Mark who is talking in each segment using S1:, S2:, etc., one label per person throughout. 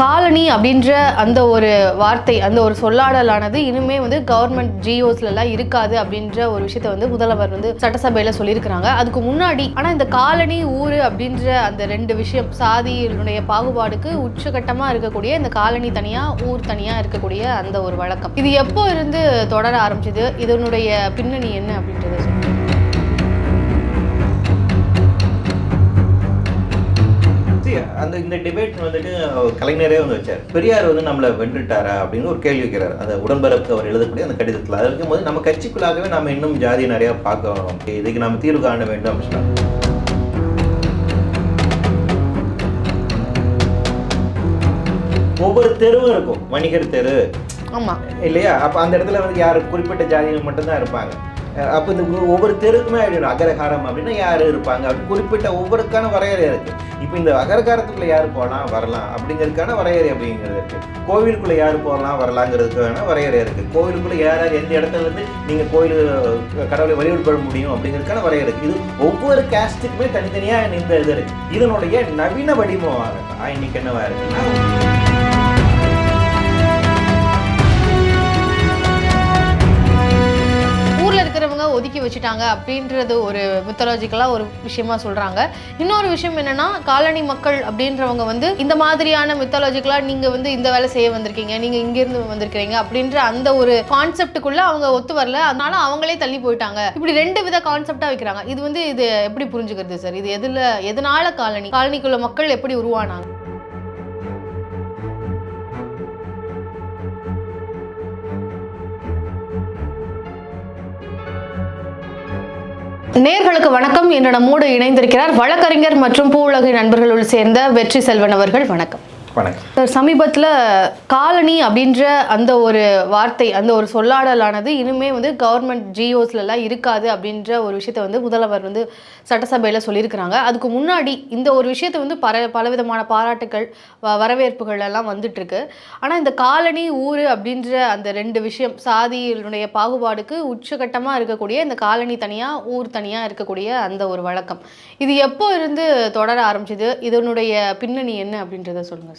S1: Colony அப்படின்ற அந்த ஒரு வார்த்தை, அந்த ஒரு சொல்லாடலானது இனிமே வந்து கவர்மெண்ட் ஜிஓஸ்லாம் இருக்காது அப்படின்ற ஒரு விஷயத்த வந்து முதல்வர் வந்து சட்டசபையில சொல்லியிருக்கிறாங்க. அதுக்கு முன்னாடி ஆனால் இந்த காலனி ஊர் அப்படின்ற அந்த ரெண்டு விஷயம், சாதியினுடைய பாகுபாடுக்கு உச்சகட்டமா இருக்கக்கூடிய இந்த காலனி தனியா ஊர் தனியா இருக்கக்கூடிய அந்த ஒரு வழக்கம், இது எப்போ இருந்து தொடர ஆரம்பிச்சது, இதனுடைய பின்னணி என்ன அப்படின்றத சொல்லுங்க.
S2: அந்த இந்த டிபேட் வந்துட்டு கலைஞரே வந்து வச்சார். பெரியார் வந்து நம்மளை வென்றுட்டாரா அப்படின்னு ஒரு கேள்வி வைக்கிறார் அந்த உடன்பரப்பு அவர் எழுதக்கூடிய அந்த கடிதத்தில். அது இருக்கும்போது நம்ம கட்சிக்குள்ளாகவே நம்ம இன்னும் ஜாதி நிறையா பார்க்கணும், இதுக்கு நம்ம தீர்வு காண வேண்டும் அப்படின்னு சொன்னாங்க. ஒவ்வொரு தெருவும் இருக்கும், வணிகர் தெரு இல்லையா? அப்போ அந்த இடத்துல வந்து யார் குறிப்பிட்ட ஜாதிகள் மட்டும்தான் இருப்பாங்க. அப்போ இந்த ஒவ்வொரு தெருக்குமே அகரகாரம் அப்படின்னா யார் இருப்பாங்க அப்படி குறிப்பிட்ட ஒவ்வொருக்கான வரையறை இருக்குது. இப்போ இந்த அகரகாரத்துக்குள்ளே யார் போகலாம் வரலாம் அப்படிங்கிறதுக்கான வரையறை அப்படிங்கிறது இருக்குது. கோவிலுக்குள்ளே யார் போகலாம் வரலாங்கிறதுக்கான வரையறை இருக்குது. கோவிலுக்குள்ளே யாராவது எந்த இடத்துல இருந்து நீங்கள் கோயில் கடவுளை வழிபட முடியும் அப்படிங்கிறதுக்கான வரையறை இருக்குது. இது ஒவ்வொரு கேஸ்ட்டுக்குமே தனித்தனியாக இந்த இது இருக்குது. இதனுடைய நவீன வடிவமாக இன்னைக்கு என்னவா இருக்குன்னா,
S1: இருக்கிறவங்க ஒதுக்கி வச்சுட்டாங்க அப்படின்றது ஒரு மித்தாலஜிக்கலாக ஒரு விஷயமா சொல்கிறாங்க. இன்னொரு விஷயம் என்னென்னா, காலனி மக்கள் அப்படின்றவங்க வந்து இந்த மாதிரியான மித்தாலஜிக்கலாக நீங்கள் வந்து இந்த வேலை செய்ய வந்திருக்கீங்க, நீங்கள் இங்கேருந்து வந்திருக்கிறீங்க அப்படின்ற அந்த ஒரு கான்செப்டுக்குள்ளே அவங்க ஒத்து வரல, அதனால அவங்களே தள்ளி போயிட்டாங்க. இப்படி ரெண்டு வித கான்செப்டாக வைக்கிறாங்க. இது எப்படி புரிஞ்சுக்கிறது சார்? இது எதனால காலனிக்குள்ள மக்கள் எப்படி உருவானாங்க? நேர்களுக்கு வணக்கம். இன்று நம்மோடு இணைந்திருக்கிறார் வழக்கறிஞர் மற்றும் பூ உலகை நண்பர்களுள் சேர்ந்த வெற்றி செல்வன் அவர்கள். வணக்கம்.
S2: வணக்கம்.
S1: சமீபத்தில் காலனி அப்படின்ற அந்த ஒரு வார்த்தை, அந்த ஒரு சொல்லாடலானது இனிமே வந்து கவர்மெண்ட் ஜிஓஸ்லாம் இருக்காது அப்படின்ற ஒரு விஷயத்த வந்து முதல்வர் வந்து சட்டசபையில் சொல்லியிருக்கிறாங்க. அதுக்கு முன்னாடி இந்த ஒரு விஷயத்தை வந்து பலவிதமான பாராட்டுகள் வரவேற்புகள் எல்லாம் வந்துட்டுருக்கு. ஆனால் இந்த காலனி ஊர் அப்படின்ற அந்த ரெண்டு விஷயம், சாதியினுடைய பாகுபாடுக்கு உச்சகட்டமாக இருக்கக்கூடிய இந்த காலனி தனியாக ஊர் தனியாக இருக்கக்கூடிய அந்த ஒரு வழக்கம், இது எப்போ இருந்து தொடர ஆரம்பிச்சது, இதனுடைய பின்னணி என்ன அப்படின்றத சொல்லுங்கள்.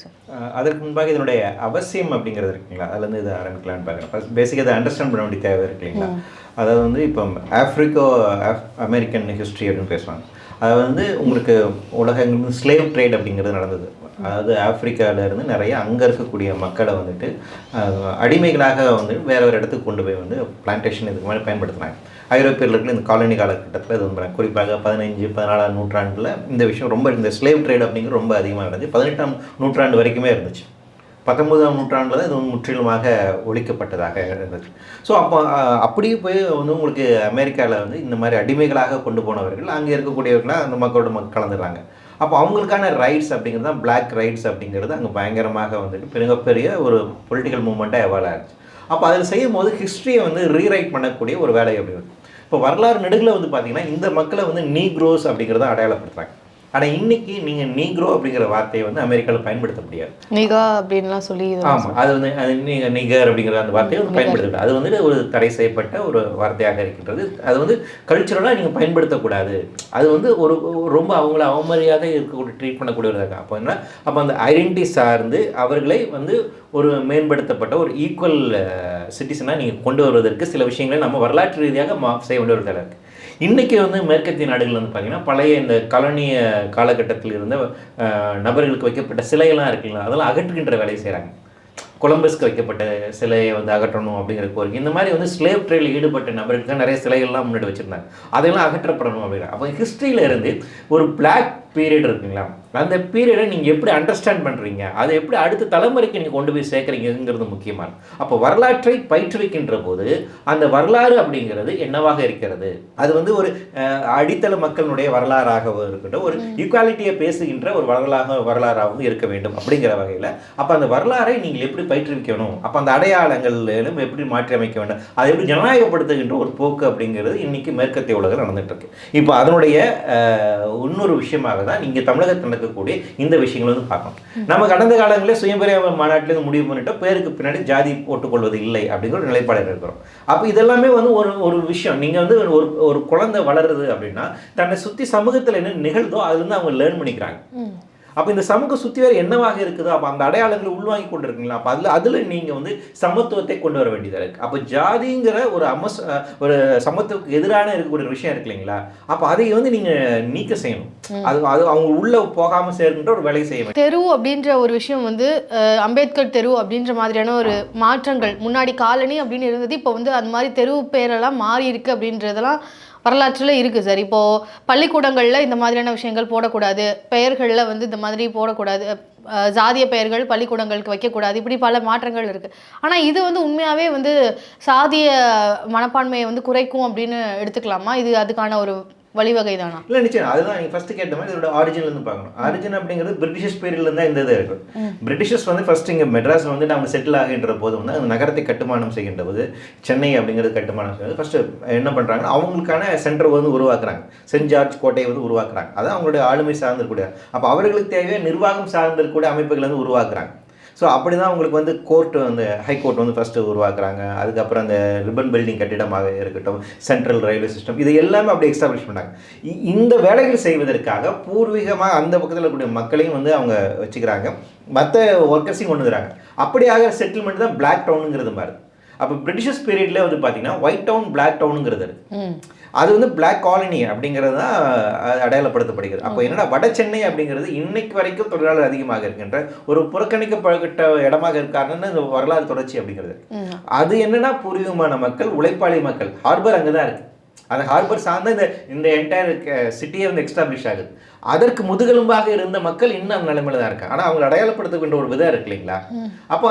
S2: அதற்கு முன்பாக இதனுடைய அவசியம் அப்படிங்கிறது இருக்குங்களா, அதுல இருந்து இதை ஆரம்பிக்கலான்னு பார்க்குறேன். பேசிக்காக அதை அண்டர்ஸ்டாண்ட் பண்ண வேண்டிய தேவை இருக்கு இல்லைங்களா. அதாவது வந்து இப்போ ஆப்ரிக்கோ அமெரிக்கன் ஹிஸ்ட்ரி அப்படின்னு பேசுவாங்க. அது வந்து உங்களுக்கு உலகங்கள் ஸ்லேவ் ட்ரேட் அப்படிங்கிறது நடந்தது. அதாவது ஆப்பிரிக்காவிலேருந்து நிறைய அங்கே இருக்கக்கூடிய மக்களை வந்துட்டு அடிமைகளாக வந்து வேற ஒரு இடத்துக்கு கொண்டு போய் வந்து பிளான்டேஷன் இதுக்கு மாதிரி பயன்படுத்துனாங்க. ஐரோப்பியர்களுக்கு இந்த காலனி காலகட்டத்தில் இது வந்து குறிப்பாக 15-14ஆம் நூற்றாண்டில் இந்த விஷயம் ரொம்ப, இந்த ஸ்லேவ் ட்ரேட் அப்படிங்கிறது ரொம்ப அதிகமாக இருந்துச்சு. 18ஆம் நூற்றாண்டு வரைக்குமே இருந்துச்சு. 19ஆம் நூற்றாண்டில் தான் இது முற்றிலுமாக ஒழிக்கப்பட்டதாக இருந்துச்சு. ஸோ அப்படியே போய் வந்து உங்களுக்கு அமெரிக்காவில் வந்து இந்த மாதிரி அடிமைகளாக கொண்டு போனவர்கள் அங்கே இருக்கக்கூடியவர்களாக அந்த மக்களோட கலந்துடுறாங்க. அப்போ அவங்களுக்கான ரைட்ஸ் அப்படிங்கிறது தான் பிளாக் ரைட்ஸ் அப்படிங்கிறது அங்கே பயங்கரமாக வந்துட்டு மிகப்பெரிய ஒரு பொலிட்டிக்கல் மூவ்மெண்ட்டாக எவால்வ் ஆகிடுச்சு. அப்போ அதில் செய்யும் போது ஹிஸ்ட்ரியை வந்து ரீரைட் பண்ணக்கூடிய ஒரு வேலை அப்படி இருக்குது. இப்போ வரலாறு நெடுகில் வந்து பார்த்தீங்கன்னா இந்த மக்களை வந்து நீக்ரோஸ் அப்படிங்கிறத அடையாளப்படுத்துறாங்க. ஆனால் இன்னைக்கு நீங்கள் நீக்ரோ அப்படிங்கிற வார்த்தையை வந்து அமெரிக்காவில் பயன்படுத்த முடியாது.
S1: நிகா அப்படின்லாம் சொல்லி,
S2: ஆமாம், அது வந்து நிகர் அப்படிங்கிற அந்த வார்த்தையை வந்து பயன்படுத்த, அது வந்துட்டு ஒரு தடை செய்யப்பட்ட ஒரு வார்த்தையாக இருக்கின்றது. அது வந்து கல்ச்சுரலாக நீங்கள் பயன்படுத்தக்கூடாது. அது வந்து ஒரு ரொம்ப அவங்கள அவமரியாதை இருக்கக்கூடிய ட்ரீட் பண்ணக்கூடிய ஒரு அப்போ என்ன, அப்போ அந்த ஐடென்டிட்டி சார்ந்து அவர்களை வந்து ஒரு மேம்படுத்தப்பட்ட ஒரு ஈக்குவல் சிட்டிசனாக நீங்கள் கொண்டு வருவதற்கு சில விஷயங்களை நம்ம வரலாற்று ரீதியாக செய்ய வேண்டிய ஒரு தேவை இருக்குது. இன்றைக்கி வந்து மேற்கத்திய நாடுகள் வந்து பார்த்திங்கன்னா பழைய இந்த காலனிய காலகட்டத்தில் இருந்த நபர்களுக்கு வைக்கப்பட்ட சிலையெல்லாம் இருக்குங்களா, அதெல்லாம் அகற்றுகின்ற வேலையை செய்கிறாங்க. கொலம்பஸ்க்கு வைக்கப்பட்ட சிலையை வந்து அகற்றணும் அப்படிங்கிற கோரிக்கை. இந்த மாதிரி வந்து ஸ்லேவ் ட்ரேடில் ஈடுபட்ட நபருக்கு தான் நிறைய சிலைகள்லாம் முன்னாடி வச்சுருந்தாங்க. அதெல்லாம் அகற்றப்படணும் அப்படிங்கிற. அப்போ ஹிஸ்ட்ரியில் இருந்து ஒரு பிளாக் பீரியட் இருக்குங்களா, அந்த பீரியடை நீங்கள் எப்படி அண்டர்ஸ்டாண்ட் பண்ணுறீங்க, அதை எப்படி அடுத்த தலைமுறைக்கு நீங்கள் கொண்டு போய் சேர்க்குறீங்கிறது முக்கியமாக இருக்கும். அப்போ வரலாற்றை பயிற்றுவிக்கின்ற போது அந்த வரலாறு அப்படிங்கிறது என்னவாக இருக்கிறது, அது வந்து ஒரு அடித்தள மக்களுடைய வரலாறாக இருக்கட்டும், ஒரு ஈக்குவாலிட்டியை பேசுகின்ற ஒரு வரலாறாகவும் இருக்க வேண்டும் அப்படிங்கிற வகையில் அப்போ அந்த வரலாறை நீங்கள் எப்படி பயிற்றுவிக்கணும், அப்போ அந்த அடையாளங்களிலும் எப்படி மாற்றி அமைக்க வேண்டும், அதை எப்படி ஜனநாயகப்படுத்துகின்ற ஒரு போக்கு அப்படிங்கிறது இன்னைக்கு மேற்கத்திய உலகம் நடந்துட்டு இருக்கு. இப்போ அதனுடைய இன்னொரு விஷயமாக தான் இங்கே தமிழகத்தில் நடக்கக்கூடிய இந்த விஷயங்கள் வந்து பார்க்கணும். நம்ம கடந்த காலங்களில் சுயம்பெரிய மாநாட்டிலிருந்து முடிவு பண்ணிட்டோம், பேருக்கு பின்னாடி ஜாதி போட்டுக்கொள்வது இல்லை அப்படிங்கிற ஒரு நிலைப்பாடு இருக்கிறோம். அப்போ இதெல்லாமே வந்து ஒரு விஷயம். நீங்கள் வந்து ஒரு குழந்தை வளருது அப்படின்னா தன்னை சுற்றி சமூகத்தில் என்ன நிகழ்தோ அதுலேருந்து அவங்க லேர்ன் பண்ணிக்கிறாங்க. அப்போ இந்த சமூக சுற்றி வேறு என்னவாக இருக்குதோ அப்போ அந்த அடையாளங்களை உள்வாங்கி கொண்டு இருக்குங்களா, அப்போ அதில் நீங்கள் வந்து சமத்துவத்தை கொண்டு வர வேண்டியதாக இருக்குது. அப்போ ஜாதிங்கிற ஒரு சமத்துவத்துக்கு எதிரான இருக்கக்கூடிய ஒரு விஷயம் இருக்கு இல்லைங்களா, அப்போ அதை வந்து நீங்கள் நீக்க செய்யணும். அது அவங்க உள்ள போகாமல் சேர்க்கின்ற ஒரு வேலையை செய்ய வேண்டும்.
S1: தெரு அப்படின்ற ஒரு விஷயம் வந்து அம்பேத்கர் தெரு அப்படின்ற மாதிரியான ஒரு மாற்றங்கள், முன்னாடி காலனி அப்படின்னு இருந்தது, இப்போ வந்து அந்த மாதிரி தெரு பேரெல்லாம் மாறி இருக்கு அப்படின்றதெல்லாம் வரலாற்றில் இருக்குது சார். இப்போது பள்ளிக்கூடங்களில் இந்த மாதிரியான விஷயங்கள் போடக்கூடாது, பெயர்களில் வந்து இந்த மாதிரி போடக்கூடாது, ஜாதிய பெயர்கள் பள்ளிக்கூடங்களுக்கு வைக்கக்கூடாது, இப்படி பல மாற்றங்கள் இருக்குது. ஆனால் இது வந்து உண்மையாகவே வந்து சாதிய மனப்பான்மையை வந்து குறைக்கும் அப்படின்னு எடுத்துக்கலாமா? இது அதுக்கான ஒரு வழிவகை தானா?
S2: இல்லை, நிச்சயம். அதுதான் நீங்கள் ஃபஸ்ட்டு கேட்ட மாதிரி இதோட ஆரிஜின்லேருந்து பார்க்கணும். ஆரிஜின் அப்படிங்கிறது பிரிட்டிஷ் பீரியட்லேருந்து தான் இந்த இது இருக்குது. பிரிட்டிஷர்ஸ் வந்து ஃபஸ்ட் இங்கே மெட்ராஸில் வந்து நம்ம செட்டில் ஆகின்ற போது வந்து அந்த நகரத்தை கட்டுமானம் செய்கின்ற போது, சென்னை அப்படிங்கிறது கட்டுமானம் செய்வது ஃபஸ்ட்டு என்ன பண்ணுறாங்கன்னா அவங்களுக்கான சென்டர் வந்து உருவாக்குறாங்க. சென்ட் ஜார்ஜ் கோட்டையை வந்து உருவாக்குறாங்க. அதான் அவங்களுடைய ஆளுமை சார்ந்திருக்கூடிய, அப்போ அவர்களுக்கு தேவையான நிர்வாகம் சார்ந்திருக்கக்கூடிய அமைப்புகளை வந்து உருவாக்குறாங்க. ஸோ அப்படி தான் உங்களுக்கு வந்து கோர்ட்டு வந்து ஹைகோர்ட் வந்து ஃபஸ்ட்டு உருவாக்குறாங்க. அதுக்கப்புறம் அந்த ரிப்பன் பில்டிங் கட்டிடமாக இருக்கட்டும், சென்ட்ரல் ரயில்வே சிஸ்டம், இது எல்லாமே அப்படி எஸ்டாப்ளிஷ் பண்ணாங்க. இந்த வேலைகள் செய்வதற்காக பூர்வீகமாக அந்த பக்கத்தில் இருக்கக்கூடிய மக்களையும் வந்து அவங்க வச்சுக்கிறாங்க, மற்ற ஒர்க்கர்ஸையும் கொண்டு வந்துறாங்க. அப்படியாக செட்டில்மெண்ட் தான் பிளாக் டவுனுங்கிறது மாதிரி. அப்போ பிரிட்டிஷர்ஸ் பீரியட்லேயே வந்து பார்த்தீங்கன்னா ஒயிட் டவுன் பிளாக் டவுனுங்கிறது அது வந்து பிளாக் காலனி அப்படிங்கிறது தான் அடையாளப்படுத்தப்படுகிறது. அப்போ என்னன்னா வட சென்னை அப்படிங்கிறது இன்னைக்கு வரைக்கும் தொழிலாளர் அதிகமாக இருக்கின்ற ஒரு புறக்கணிக்கப்பட்ட இடமாக இருக்காருன்னு இந்த வரலாறு தொடர்ச்சி அப்படிங்கிறது. அது என்னன்னா பூர்வீகமான மக்கள், உழைப்பாளி மக்கள், ஹார்பர் அங்கே தான் இருக்குது. அந்த ஹார்பர் சார்ந்த இந்த என்டையர் சிட்டியை வந்து எஸ்டாப்ளிஷ் ஆகுது. அதற்கு முதுகெலும்பாக இருந்த மக்கள் இன்னும் அந்த நிலைமையில தான் இருக்காங்க. ஆனால் அவங்களை அடையாளப்படுத்துகின்ற ஒரு விதம் இருக்கு இல்லைங்களா, அப்போ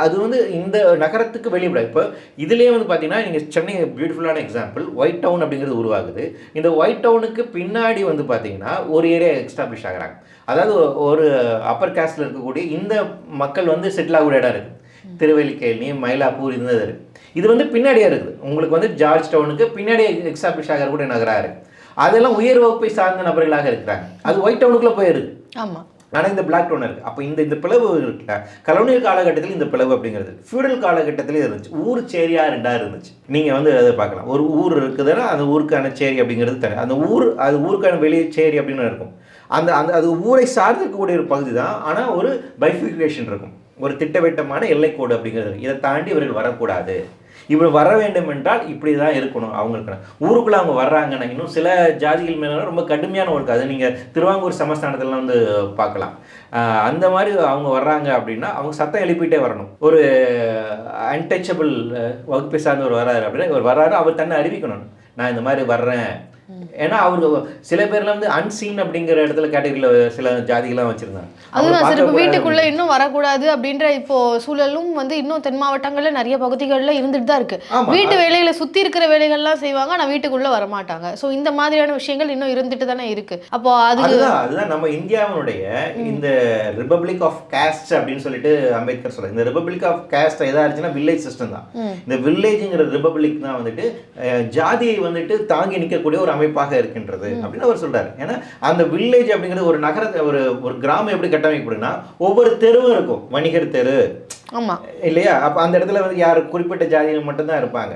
S2: அது வந்து இந்த நகரத்துக்கு வெளியே. இப்போ இதுலேயே வந்து பார்த்தீங்கன்னா நீங்கள் சென்னை பியூட்டிஃபுல்லான எக்ஸாம்பிள், ஒயிட் டவுன் அப்படிங்கிறது உருவாகுது. இந்த ஒயிட் டவுனுக்கு பின்னாடி வந்து பார்த்தீங்கன்னா ஒரு ஏரியா எஸ்டாப்ளிஷ் ஆகிறாங்க. அதாவது ஒரு அப்பர் காஸ்டில் இருக்கக்கூடிய இந்த மக்கள் வந்து செட்டில் ஆகக்கூடிய இடம் இருக்குது. திருவல்லிக்கேணி, மயிலாப்பூர் இருந்தது இருக்குது. இது வந்து பின்னாடியே இருக்குது. உங்களுக்கு வந்து ஜார்ஜ் டவுனுக்கு பின்னாடியே எஸ்டாப்ளிஷ் ஆகக்கூடிய நகராக இருக்குது. அதெல்லாம் உயர் வகுப்பை சார்ந்த நபர்களாக இருக்கிறாங்க. அது ஒயிட் டவுனுக்குள்ளே போயிருக்கு.
S1: ஆமாம். ஆனால்
S2: இந்த பிளாக் டவுன் இருக்குது. அப்போ இந்த பிளவு இருக்குல்ல, கலோனியல் காலகட்டத்தில் இந்த பிளவு அப்படிங்கிறது ஃபியூடல் காலகட்டத்திலே இருந்துச்சு. ஊர் சேரியாக ரெண்டாக இருந்துச்சு. நீங்கள் வந்து அதை பார்க்கலாம். ஒரு ஊர் இருக்குதுன்னா அந்த ஊருக்கான சேரி அப்படிங்கிறது தனி. அந்த அது ஊருக்கான வெளியே சேரி அப்படின்னு இருக்கும். அது ஊரை சார்ந்து இருக்கக்கூடிய ஒரு பகுதி தான். ஆனால் ஒரு பைஃபிகேஷன் இருக்கும், ஒரு திட்டவட்டமான எல்லைக்கோடு அப்படிங்கிறது. இதை தாண்டி இவர்கள் வரக்கூடாது, இப்படி வர வேண்டும் என்றால் இப்படி தான் இருக்கணும். அவங்களுக்கு ஊருக்குள்ளே அவங்க வர்றாங்கன்னா இன்னும் சில ஜாதிகள் மேலே ரொம்ப கடுமையான ஒர்க். அது நீங்கள் திருவாங்கூர் சமஸ்தானத்திலாம் வந்து பார்க்கலாம். அந்த மாதிரி அவங்க வர்றாங்க அப்படின்னா அவங்க சத்தம் எழுப்பிட்டே வரணும். ஒரு அன்டச்சபிள் வகுப்பை சார்ந்த ஒரு வர்றாரு அப்படின்னா இவர் வர்றாரு, அவர் தன்னை அறிவிக்கணும், நான் இந்த மாதிரி வர்றேன். ஏன்னா அவரு சில பேர்ல வந்து அன்சீன் அப்படிங்கிற இடத்துல கேட்டகரியில் சில ஜாதிகள்லாம் வச்சிருந்தாங்க.
S1: அதுதான் சார், இப்போ வீட்டுக்குள்ள இன்னும் வரக்கூடாது அப்படின்ற இப்போ சூழலும் வந்து இன்னும் தென் மாவட்டங்கள்ல நிறைய பகுதிகளில் இருந்துட்டு தான் இருக்கு. வீட்டு வேலைகளை சுத்தி இருக்கிற வேலைகள்லாம் செய்வாங்க, ஆனால் வீட்டுக்குள்ள வரமாட்டாங்க. ஸோ இந்த மாதிரியான விஷயங்கள் இன்னும் இருந்துட்டு தானே இருக்கு. அப்போ அதுதான்
S2: நம்ம இந்தியாவினுடைய இந்த ரிபப்ளிக் ஆஃப் காஸ்ட் அப்படின்னு சொல்லிட்டு அம்பேத்கர் சொல்றாரு. இந்த ரிபப்ளிக் ஆஃப் காஸ்ட் எதா இருந்துச்சுன்னா வில்லேஜ் சிஸ்டம் தான். இந்த வில்லேஜுங்கிற ரிபப்ளிக் தான் வந்துட்டு ஜாதியை வந்துட்டு தாங்கி நிற்கக்கூடிய ஒரு அமைப்பாக இருக்கின்றது அப்படின்னு அவர் சொல்றாரு. ஏன்னா அந்த வில்லேஜ் அப்படிங்கிறது ஒரு நகரத்தை ஒரு கிராமம் எப்படி கட்டமைக்கப்படுதுன்னா ஒவ்வொரு தெருவும் இருக்கும். வணிகர் தெரு இல்லையா, அப்போ அந்த இடத்துல வந்து யார் குறிப்பிட்ட ஜாதியில் மட்டும்தான் இருப்பாங்க.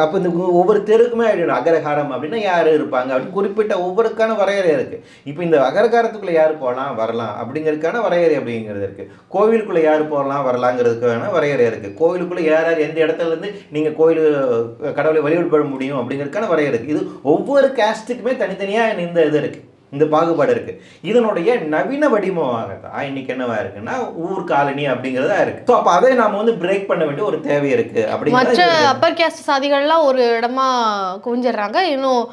S2: அப்போ இந்த ஒவ்வொரு தெருக்குமே அகரகாரம் அப்படின்னா யார் இருப்பாங்க அப்படின்னு குறிப்பிட்ட ஒவ்வொருக்கான வரையறை இருக்கு. இப்போ இந்த அகரகாரத்துக்குள்ள யார் போகலாம் வரலாம் அப்படிங்கிறதுக்கான வரையறை அப்படிங்கிறது இருக்கு. கோவிலுக்குள்ள யார் போகலாம் வரலாங்கிறதுக்கான வரையறை இருக்கு. கோவிலுக்குள்ள யார் எந்த இடத்துல இருந்து நீங்க கோயில் கடவுளை வழிபட முடியும் அப்படிங்கிறதுக்கான வரையறை இருக்கு. இது ஒவ்வொரு காஸ்ட்டுக்குமே தனித்தனியா இந்த இது இருக்கு, இந்த பாகுபாடு இருக்கு. இதனுடைய நவீன வடிவமாக தான் இன்னைக்கு என்னவா இருக்குன்னா ஊர் காலனி அப்படிங்கிறதா இருக்கு. ஸோ அப்போ அதை நாம வந்து பிரேக் பண்ண வேண்டிய ஒரு தேவை இருக்கு. அப்படி
S1: மற்ற அப்பர் கேஸ்ட் சாதிகள்லாம் ஒரு இடமா குவிஞ்சிடுறாங்க, இன்னும்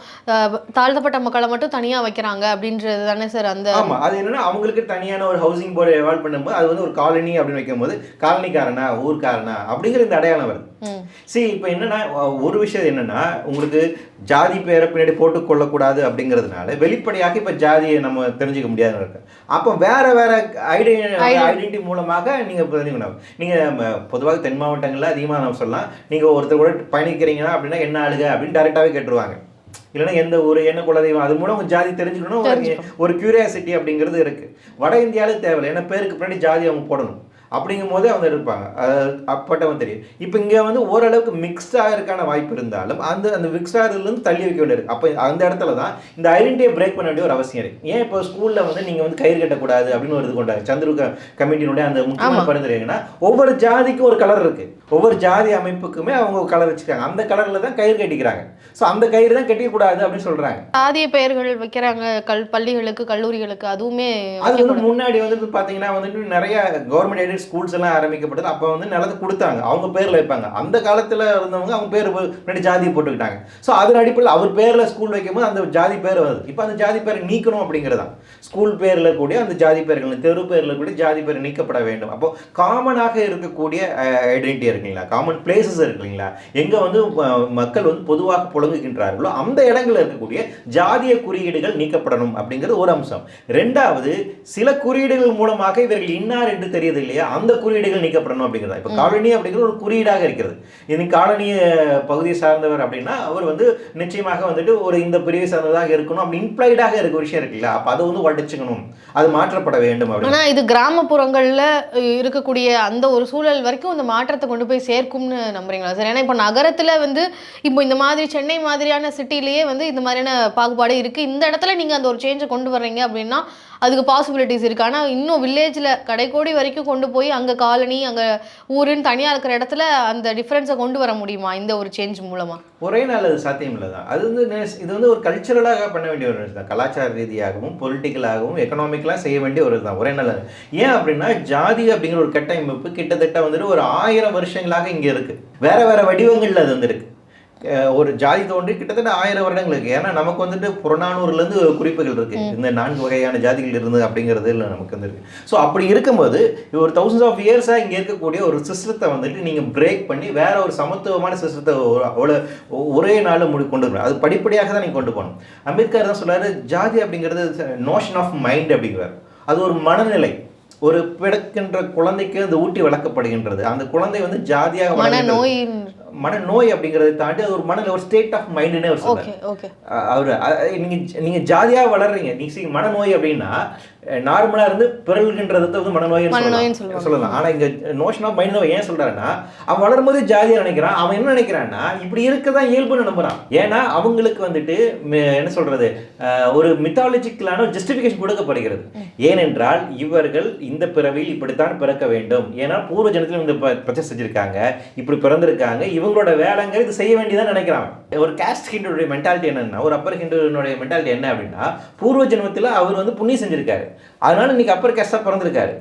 S1: தாழ்த்தப்பட்ட மக்களை மட்டும் தனியா வைக்கிறாங்க அப்படின்றது தானே சார் அந்த.
S2: ஆமா, அது என்னன்னா அவங்களுக்கு தனியான ஒரு ஹவுசிங் போர்டு எவால்வ் பண்ணும்போது அது வந்து ஒரு காலனி அப்படின்னு வைக்கும்போது காலனிக்காரனா ஊர்க்காரனா அப்படிங்கிற இந்த அடையாளம் வருது. சரி, இப்போ என்னன்னா ஒரு விஷயம் என்னன்னா உங்களுக்கு ஜாதி பேரை பின்னாடி போட்டு கொள்ளக்கூடாது அப்படிங்கிறதுனால வெளிப்படையாக இப்போ ஜாதியை நம்ம தெரிஞ்சுக்க முடியாதுன்னு இருக்கு. அப்போ வேற ஐடென்டிட்டி மூலமாக நீங்கள் பொதுவாக தென் மாவட்டங்களில் அதிகமாக நம்ம சொல்லலாம், நீங்கள் ஒருத்தர் கூட பயணிக்கிறீங்கன்னா அப்படின்னா என்ன ஆளுங்க அப்படின்னு டைரெக்டாகவே கேட்டுருவாங்க. இல்லைன்னா எந்த ஒரு என்ன குலதெய்வம், அது மூலம் உங்கள் ஜாதி தெரிஞ்சுக்கணும், ஒரு கியூரியாசிட்டி அப்படிங்கிறது இருக்குது. வட இந்தியாவில் தேவையில்லை, ஏன்னா பேருக்கு பின்னாடி ஜாதி அவங்க போடணும். அப்படிங்கும் போதே அவங்க இருப்பாங்க, அப்பட்டவங்க தெரியும். இப்போ இங்கே வந்து ஓரளவுக்கு மிக்ஸ்டாக இருக்கான வாய்ப்பு இருந்தாலும் அந்த மிக்ஸ்டாக தள்ளி வைக்க வேண்டியிருக்கு. அப்போ அந்த இடத்துல தான் இந்த ஐடென்டிட்டியை பிரேக் பண்ண வேண்டிய ஒரு அவசியம் இருக்கு. ஏன் இப்போ ஸ்கூலில் வந்து நீங்கள் வந்து கயிறு கட்டக்கூடாது அப்படின்னு ஒரு இது கொண்டாங்க. சந்துரு கமிட்டியினுடைய அந்த முக்கியமான பரிந்துரைங்கன்னா ஒவ்வொரு ஜாதிக்கும் ஒரு கலர் இருக்கு, ஒவ்வொரு ஜாதி அமைப்புக்குமே அவங்க கலர் வச்சுருக்காங்க, அந்த கலரில் தான் கயிறு கட்டிக்கிறாங்க. ஸோ அந்த கயிறு தான் கட்டிக்கூடாது அப்படின்னு சொல்கிறாங்க.
S1: சாதிய பெயர்கள் வைக்கிறாங்க பள்ளிகளுக்கு கல்லூரிகளுக்கு, அதுவுமே
S2: அது வந்து முன்னாடி வந்து பார்த்தீங்கன்னா வந்துட்டு நிறைய கவர்மெண்ட் எய்டட் ஸ்கூல்ஸ் எல்லாம் ஆரம்பிக்கப்பட்டது. அப்போ வந்து நிலத்தை கொடுத்தாங்க, அவங்க பேரில் வைப்பாங்க. அந்த காலத்தில் இருந்தவங்க அவங்க பேர் முன்னாடி ஜாதி போட்டுக்கிட்டாங்க. ஸோ அதன் அடிப்படையில் அவர் பேரில் ஸ்கூல் வைக்கும்போது அந்த ஜாதி பேர் வருது. இப்போ அந்த ஜாதி பேரை நீக்கணும் அப்படிங்கிறது தான் ஸ்கூல் பேரில் கூடிய அந்த ஜாதி பேர்கள், தெரு பேரில் கூடிய ஜாதி பேர் நீக்கப்பட வேண்டும். அப்போ காமனாக இருக்கக்கூடிய ஐடென்டிட்டி இருக்குங்களா, காமன் பிளேசஸ் இருக்குங்களா, எங்கே வந்து மக்கள் வந்து பொதுவாக புழங்குகின்றார்களோ அந்த இடங்களில் இருக்கக்கூடிய ஜாதிய குறியீடுகள் நீக்கப்படணும் அப்படிங்கிறது ஒரு அம்சம். ரெண்டாவது, சில குறியீடுகள் மூலமாக இவர்கள் இன்னார் என்று தெரியுது இல்லையா, அந்த குறியீடுகள் நீக்கப்படணும் அப்படிங்கிறது. இப்போ காலனி அப்படிங்கிறது ஒரு குறியீடாக இருக்கிறது. இன்னைக்கு காலனி பகுதியை சார்ந்தவர் அப்படின்னா அவர் வந்து நிச்சயமாக வந்துட்டு ஒரு இந்த பிரிவை சார்ந்ததாக இருக்கணும் அப்படி இம்ப்ளைடாக இருக்க விஷயம் இருக்குல்ல, அப்போ அதை வந்து உடைச்சுக்கணும், அது மாற்றப்பட வேண்டும்.
S1: ஆனால் இது கிராமப்புறங்களில் இருக்கக்கூடிய அந்த ஒரு சூழல் வரைக்கும் இந்த மாற்றத்தை கொண்டு போய் சேர்க்கும்னு நம்புறீங்களா சார்? ஏன்னா இப்போ நகரத்தில் வந்து இப்போ இந்த மாதிரி சென்னை மாதிரியான சிட்டிலேயே வந்து இந்த மாதிரியான பாகுபாடு இருக்குது. இந்த இடத்துல நீங்கள் அந்த ஒரு சேஞ்சை கொண்டு வர்றீங்க அப்படின்னா அதுக்கு பாசிபிலிட்டிஸ் இருக்குது. ஆனால் இன்னும் வில்லேஜில் கடைக்கோடி வரைக்கும் கொண்டு போய் அங்கே காலனி அங்கே ஊருன்னு தனியாக இருக்கிற இடத்துல அந்த டிஃப்ரென்ஸை கொண்டு வர முடியுமா இந்த ஒரு சேஞ்ச் மூலமாக?
S2: ஒரே நாள் அது சாத்தியம் இல்லை தான். அது வந்து இது வந்து ஒரு கல்ச்சுரலாக பண்ண வேண்டிய ஒரு தான், கலாச்சார ரீதியாகவும் பொலிட்டிக்கலாகவும் எக்கனாமிக்கலாக செய்ய வேண்டிய ஒரு தான் ஒரே நாள். ஏன் அப்படின்னா ஜாதி அப்படிங்கிற ஒரு கட்டமைப்பு கிட்டத்தட்ட வந்துட்டு ஒரு 1000 வருஷங்களாக இங்கே இருக்குது. வேற வேற வடிவங்களில் அது வந்து இருக்குது. ஒரு ஜாதி தோன்றி கிட்டத்தட்ட 1000 வருடங்களுக்கு. ஏன்னா நமக்கு வந்துட்டு புறநானூறுலேருந்து குறிப்புகள் இருக்குது, இந்த 4 வகையான ஜாதிகள் இருந்தது அப்படிங்கிறது இல்லை நமக்கு வந்துருக்கு. ஸோ அப்படி இருக்கும்போது ஒரு thousands of years-ஆக இங்கே இருக்கக்கூடிய ஒரு சிஸ்டத்தை வந்துட்டு நீங்கள் பிரேக் பண்ணி வேற ஒரு சமத்துவமான சிஸ்டத்தை ஒரே நாள் கொண்டு வரணும். அது படிப்படியாக தான் நீங்கள் கொண்டு போகணும். அம்பேத்கர் தான் சொல்றாரு, ஜாதி அப்படிங்கிறது நோஷன் ஆஃப் மைண்ட் அப்படிங்கிறார். அது ஒரு மனநிலை. ஒரு பிறக்கின்ற குழந்தைக்கு அது ஊட்டி வளர்க்கப்படுகின்றது. அந்த குழந்தை வந்து ஜாதியாக மனநோய் அப்படிங்கிறத தாண்டி அது ஒரு மனநிலை, ஒரு ஸ்டேட் ஆஃப் மைண்டுன்னே அவர் சொல்றாரு. அவர் நீங்க ஜாதியா வளர்றீங்க, நீங்க மனநோய் அப்படின்னா நார்மலா இருந்து பிறல்கின்றதை வந்து மனநோய்னு சொல்லலாம். ஆனா இங்க நோஷன் ஆஃப் மைண்ட் ஏன் சொல்றாருன்னா, அவன் வளரும்போது ஜாதியா நினைக்கிறான். அவன் என்ன நினைக்கிறான்னா இப்படி இருக்கதான் இயல்புன்னு நம்புறான். ஏன்னா அவங்களுக்கு வந்துட்டு என்ன சொல்றது, ஒரு மித்தாலஜிக்கலான ஒரு ஜஸ்டிஃபிகேஷன் கொடுக்கப்படுகிறது. ஏனென்றால் இவர்கள் இந்த பிறவியில் இப்படித்தான் பிறக்க வேண்டும், ஏன்னா பூர்வ ஜனத்தில் இந்த பிரச்சனை செஞ்சிருக்காங்க, இப்படி பிறந்திருக்காங்க, இவங்களோட வேலைங்க இது செய்ய வேண்டியதான் நினைக்கிறாங்க. ஒரு காஸ்ட் ஹிந்துடைய மென்டாலிட்டி என்னன்னா, ஒரு அப்பர் ஹிந்துனுடைய மென்டாலிட்டி என்ன அப்படின்னா, பூர்வ ஜென்மத்தில் அவர் வந்து புண்ணியம் செஞ்சிருக்காரு, அதனால இன்னைக்கு அப்பர் கேஸ்டா பிறந்திருக்காரு.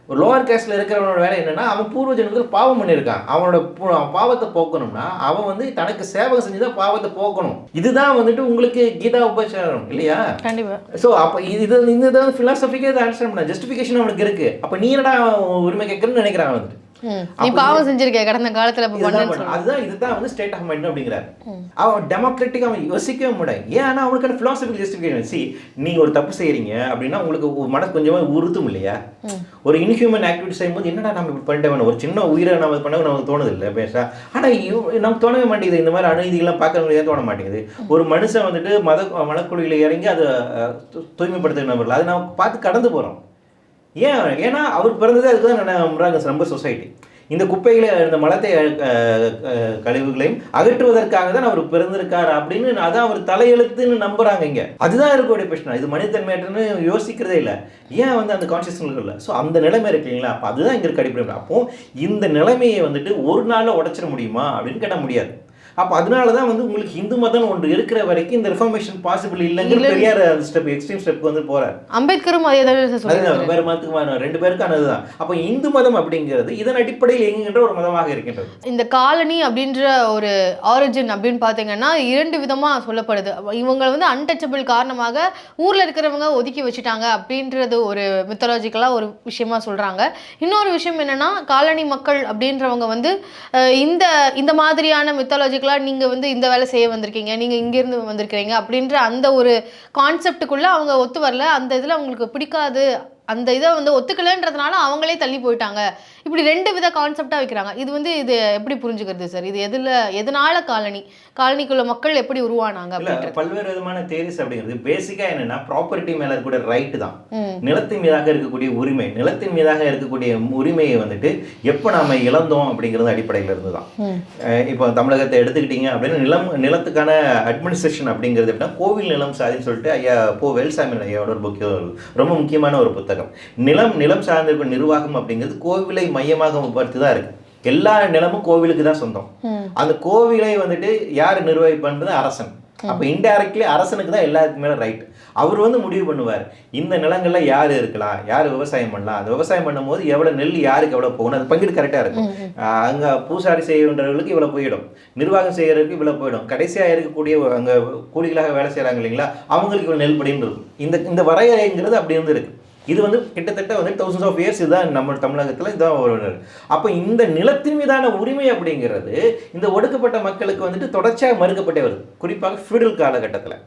S2: ஒரு லோவர் கேஸ்ட்ல இருக்கிறவனோட வேலை என்னன்னா, அவன் பூர்வ ஜென்மத்தில் பாவம் பண்ணியிருக்கான், அவனோட பாவத்தை போக்கணும்னா அவன் வந்து தனக்கு சேவகம் செஞ்சுதான் பாவத்தை போக்கணும். இதுதான் வந்துட்டு உங்களுக்கு கீதா உபச்சாரம் இல்லையா? கண்டிப்பா. ஸோ அப்போ இந்த பிலாசபிக்கே அண்டர்ஸ்டாண்ட் பண்ண ஜஸ்டிஃபிகேஷன் அவனுக்கு இருக்கு. அப்போ நீ என்னடா உரிமை கேட்கணும்னு நினைக்கிறான் வந்துட்டு.
S1: நீ பாவம் செஞ்சிருக்க கடந்த காலத்துல.
S2: அதுதான் இதுதான் வந்து ஸ்டேட் ஆஃப் மைண்ட் அப்படிங்கிறாரு. அவன் டெமோக்ராட்டிக் அவன் யோசிக்கவே முடியாது. ஏன்னா அவனுக்கான பிலாசபிக்கல் ஜஸ்டிஃபிகேஷன். சி, நீங்க ஒரு தப்பு செய்யறீங்க அப்படின்னா உங்களுக்கு மனசு கொஞ்சமா உறுத்தும் இல்லையா? ஒரு இன்ஹியூமன் ஆக்டிவிட்டி செய்யும்போது என்னடா நம்ம இப்படி பண்ணிட்டேன், ஒரு சின்ன உயிரை நம்ம பண்ண நமக்கு தோணுது இல்லை பேச. ஆனா நமக்கு தோணவே மாட்டேங்குது, இந்த மாதிரி அநீதிகள்லாம் பார்க்கறவங்களுக்கு தோண மாட்டேங்குது. ஒரு மனுஷன் வந்துட்டு மனக்குழியில இறங்கி அதை தூய்மைப்படுத்த நம்பர்ல அதை நம்ம பார்த்து கடந்து போறோம். ஏன்னா அவர் பிறந்தது அதுக்கு தான் நம்புறாங்க நம்ம சொசைட்டி. இந்த குப்பைகளை, இந்த மலத்தை கழிவுகளையும் அகற்றுவதற்காக தான் அவர் பிறந்திருக்காரு அப்படின்னு அதான் அவர் தலையெழுத்துன்னு நம்புறாங்க இங்க. அதுதான் இருக்கக்கூடிய பிரச்சனை. இது மனிதன்மையற்றன்னு யோசிக்கிறதே இல்லை. ஏன் வந்து அந்த கான்சியஸ்னஸ் இல்லை. ஸோ அந்த நிலைமை இருக்கு இல்லைங்களா? அப்போ அதுதான் இங்க இருக்க அடிப்படை. அப்போ இந்த நிலைமையை வந்துட்டு ஒரு நாளில் உடைச்சிட முடியுமா அப்படின்னு கேட்டால் முடியாது. அப்போ அதனால தான் வந்து உங்களுக்கு இந்து மதம் ஒன்று இருக்கிற வரைக்கும் இந்த ரிஃபார்மேஷன் பாசிபிள் இல்லைங்கிற பெரியார் ஸ்டெப், எக்ஸ்ட்ரீம் ஸ்டெப் வந்து போறாரு.
S1: அம்பேத்கரும் அதுதான்
S2: வேறு மதத்துக்கு ரெண்டு பேருக்கானது தான். அப்போ இந்து மதம் அப்படிங்கிறது இதன் அடிப்படையில் இயங்குகின்ற ஒரு மதமாக இருக்கின்றது.
S1: இந்த காலனி அப்படின்ற ஒரு ஆரிஜின் அப்படின்னு பார்த்தீங்கன்னா 2 விதமாக சொல்லப்படுது. இவங்க வந்து அன்டச்சபிள் காரணமாக ஊரில் இருக்கிறவங்க ஒதுக்கி வச்சுட்டாங்க அப்படின்றது ஒரு மித்தாலஜிக்கலாக ஒரு விஷயமா சொல்கிறாங்க. இன்னொரு விஷயம் என்னென்னா, காலனி மக்கள் அப்படின்றவங்க வந்து இந்த மாதிரியான மித்தாலஜி நீங்க வந்து இந்த வேலை செய்ய வந்திருக்கீங்க, நீங்க இங்க இருந்து வந்திருக்கீங்க அப்படின்ற அந்த ஒரு கான்செப்டுக்குள்ள அவங்க ஒத்து வரல. அந்த இதுல அவங்களுக்கு பிடிக்காது, அந்த இதை வந்து ஒத்துக்கலைன்றதுனால அவங்களே தள்ளி போயிட்டாங்க. இப்படி 2 வித கான்செப்டா வைக்கிறாங்க. இது எப்படி புரிஞ்சுக்கிறது சார்? இது எதனால காலனிக்குள்ள மக்கள் எப்படி உருவானாங்க அப்படின்றது?
S2: பல்வேறு விதமான தேரிஸ் அப்படிங்கிறது பேசிக்கா என்னன்னா ப்ராப்பர்ட்டி மேல இருக்கக்கூடிய ரைட் தான். நிலத்தின் மீதாக இருக்கக்கூடிய உரிமை, நிலத்தின் மீதாக இருக்கக்கூடிய உரிமையை வந்துட்டு எப்ப நாம இழந்தோம் அப்படிங்கிறது அடிப்படையில இருந்து தான். இப்போ தமிழகத்தை எடுத்துக்கிட்டீங்க அப்படின்னா நிலத்துக்கான அட்மினிஸ்ட்ரேஷன் அப்படிங்கிறது எப்படின்னா கோவில் நிலம் சாதின்னு சொல்லிட்டு ஐயா வேல்சாமி ஐயாவோட ஒரு புக், ரொம்ப முக்கியமான ஒரு புத்தகம். நிலம் சார்ந்த நிர்வாகம் அப்படிங்கிறது கோவிலை மையமாக பார்த்து தான் இருக்கு. எல்லா நிலமும் கோவிலுக்கு தான் சொந்தம். அந்த கோவிலை வந்துட்டு யார் நிர்வகிப்பது? அரசன். அப்ப இன்டைரக்ட்லி அரசனுக்கு தான் எல்லாத்துக்கு மேல ரைட். அவர் வந்து முடிவு பண்ணுவார் இந்த நிலங்கள்ல யார் இருக்கலாம், யார் விவசாயம் பண்ணலாம், அந்த விவசாயம் பண்ணும் போது எவ்வளவு நெல் யாருக்கு எவ்வளவு போகணும், அது பங்கீடு கரெக்டா இருக்கும். அங்க பூசாரி செய்கின்றவர்களுக்கு இவ்வளவு போயிடும், நிர்வாகம் செய்யறதுக்கு இவ்வளவு போயிடும், கடைசியா இருக்கக்கூடிய அங்க கூலிகளாக வேலை செய்யறாங்க இல்லைங்களா, அவங்களுக்கு இவ்வளவு நெல் படின்னு இருக்கும். இந்த வரையறைங்கிறது அப்படி இருந்து இருக்கு. இது வந்து கிட்டத்தட்ட வந்து thousands of years இதுதான் நம்ம தமிழகத்துல இதுதான் ஒரு. அப்போ இந்த நிலத்தின் மீதான உரிமை அப்படிங்கிறது இந்த ஒடுக்கப்பட்ட மக்களுக்கு வந்துட்டு தொடர்ச்சியாக மறுக்கப்பட்டே வருது, குறிப்பாக ஃபியூடல் காலகட்டத்தில்.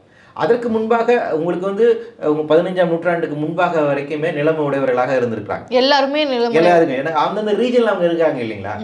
S2: அதற்கு முன்பாக உங்களுக்கு வந்து 15ஆம் நூற்றாண்டுக்கு முன்பாக வரைக்குமே நிலம் உடையவர்களாக இருந்திருக்காங்க எல்லாருமே. ஏன்னா அந்தந்த ரீஜன்ல அவங்க இருக்காங்க இல்லைங்களா.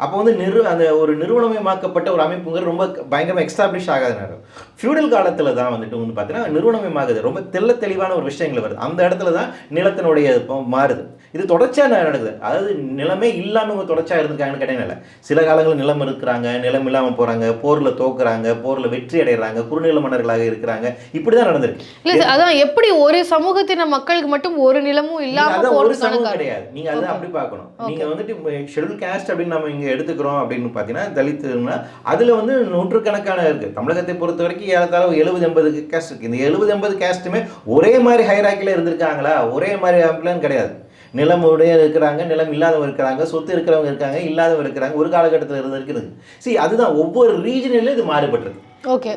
S2: அப்போ வந்து அந்த ஒரு நிறுவனமயமாக்கப்பட்ட ஒரு அமைப்புங்கிற ரொம்ப பயங்கரமாக எக்ஸ்டாப்ளிஷ் ஆகாத நேரம். ஃபியூடல் காலத்தில் தான் வந்துட்டு வந்து பார்த்தீங்கன்னா நிறுவனமயமாகுது, ரொம்ப தெளிவான ஒரு விஷயங்கள் வருது. அந்த இடத்துல தான் நிலத்தினுடைய மாறுது. இது தொடர்ச்சியாக நடக்குது. அதாவது நிலமே இல்லாமல் இவங்க தொடர்ச்சியாக இருந்திருக்காங்கன்னு கேட்டீங்கல்ல. சில காலங்களில் நிலம் இருக்கிறாங்க, நிலம் இல்லாமல் போகிறாங்க, போரில் தோக்குறாங்க, போரில் வெற்றி அடைகிறாங்க, குறுநில மன்னர்களாக இருக்கிறாங்க. இப்படி தான் நடந்திருக்கு.
S1: இல்லை அதான் எப்படி ஒரு சமூகத்தின மக்களுக்கு மட்டும் ஒரு நிலமும் இல்லாமல்
S2: ஒரு சமூகம் கிடையாது. நீங்கள் அதை அப்படி பார்க்கணும். நீங்கள் வந்துட்டு ஷெட்யூல் காஸ்ட் அப்படின்னு நம்ம இங்கே எடுத்துக்கிறோம் அப்படின்னு பார்த்தீங்கன்னா தலித்துனா அதில் வந்து நூற்றுக்கணக்கான இருக்குது. தமிழகத்தை பொறுத்த வரைக்கும் ஏறத்தாழ 70-80 கேஸ்ட் இருக்குது. இந்த 70-80 கேஸ்ட்டுமே ஒரே மாதிரி ஹைராக்கியில் இருந்திருக்காங்களா? ஒரே மாதிரி அமைப்புலன்னு கிடையாது. நிலம் உடைய இருக்கிறாங்க, நிலம் இல்லாதவங்க இருக்கிறாங்க, சொத்து இருக்கிறவங்க இருக்காங்க, இல்லாதவங்க இருக்கிறாங்க. ஒரு காலகட்டத்தில் இருந்திருக்குது. சரி, அதுதான் ஒவ்வொரு ரீஜனிலும் இது மாறுபட்டிருக்கு.
S1: ஓகே,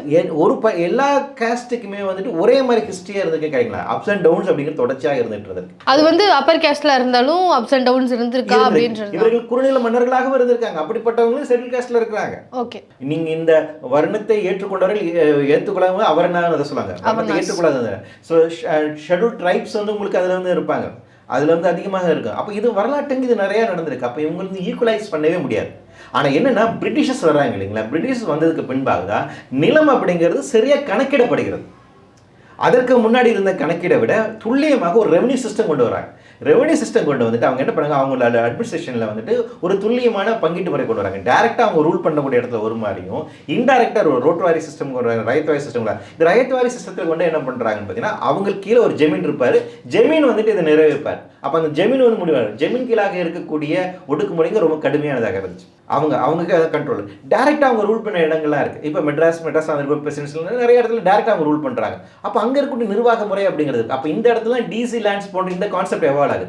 S2: எல்லா காஸ்ட்டுக்குமே வந்துட்டு ஒரே மாதிரி ஹிஸ்டரியா இருந்துக்க கிடைக்கலாம். அப்ஸ் அண்ட் டவுன்ஸ் அப்படிங்கிறது தொடர்ச்சியாக இருந்துட்டு இருக்கு.
S1: அது வந்து அப்பர் காஸ்ட்ல இருந்தாலும் அப்ஸ் அண்ட் டவுன்ஸ் இருந்திருக்கா அப்படின்றது.
S2: இவர்கள் குறுநில மன்னர்களாகவும் இருந்திருக்காங்க. அப்படிப்பட்டவங்களும் செட்டில் காஸ்ட்ல இருக்கிறாங்க.
S1: ஓகே,
S2: நீங்க இந்த வர்ணத்தை ஏற்றுக்கொண்டவர்கள் ஏற்றுக்கொள்ளாம அவர்னா அதை சொல்லுவாங்க, ஏற்றுக்கொள்ளாத. ஸோ ஷெட்யூல் ட்ரைப்ஸ் வந்து உங்களுக்கு அதுல வந்து இருப்பாங்க, அதுல வந்து அதிகமாக இருக்கும். அப்போ இது வரலாற்றுங்க இது நிறைய நடந்திருக்கு. அப்போ இவங்க வந்து ஈக்குவலைஸ் பண்ணவே முடியாது. ஆனால் என்னன்னா பிரிட்டிஷர்ஸ் வர்றாங்க இல்லைங்களா, பிரிட்டிஷர்ஸ் வந்ததுக்கு பின்பாக தான் நிலம் அப்படிங்கிறது சரியாக கணக்கிடப்படுகிறது. அதற்கு முன்னாடி இருந்த கணக்கீடை விட துல்லியமாக ஒரு ரெவன்யூ சிஸ்டம் கொண்டு வராங்க. ரெவன்யூ சிஸ்டம் கொண்டு வந்துட்டு அவங்க என்ன பண்ணுறாங்க, அவங்களோட அட்மினிஸ்ட்ரேஷனில் வந்துட்டு ஒரு துல்லியமான பங்கீட்டு முறை கொண்டு வராங்க. டேரெக்டாக அவங்க ரூல் பண்ணக்கூடிய இடத்துல ஒரு மாதிரியும், இன்டெரக்டாக ஒரு ரோட்வாரி சிஸ்டம் கொண்டு வராங்க, ரயத்வாரி சிஸ்டம். இந்த ரயத்வாரி சிஸ்டத்தில் கொண்டு என்ன பண்ணுறாங்கன்னு பார்த்தீங்கன்னா அவங்களுக்கு கீழே ஒரு ஜமீன் இருப்பார், ஜமீன் வந்துட்டு இதை நிறைவேற்பார். அப்போ அந்த ஜமீன் வந்து முடிவார். ஜமீன் கீழாக இருக்கக்கூடிய ஒடுக்குமுறைங்க ரொம்ப கடுமையானதாக இருந்துச்சு. அவங்களுக்கு அதை கண்ட்ரோல் டேரெக்டாக அவங்க ரூல் பண்ண இடங்கள்லாம் இருக்குது. இப்போ மெட்ராஸ் அந்த பிரசிடென்சியில் நிறைய இடத்துல டேரெக்டாக அவங்க ரூல் பண்ணுறாங்க. அப்போ அங்கே இருக்கக்கூடிய நிர்வாக முறை அப்படிங்கிறது. அப்போ இந்த இடத்துல டிசி லேண்ட்ஸ் போன்ற இந்த கான்செப்ட் எவால்வ் ஆகுது.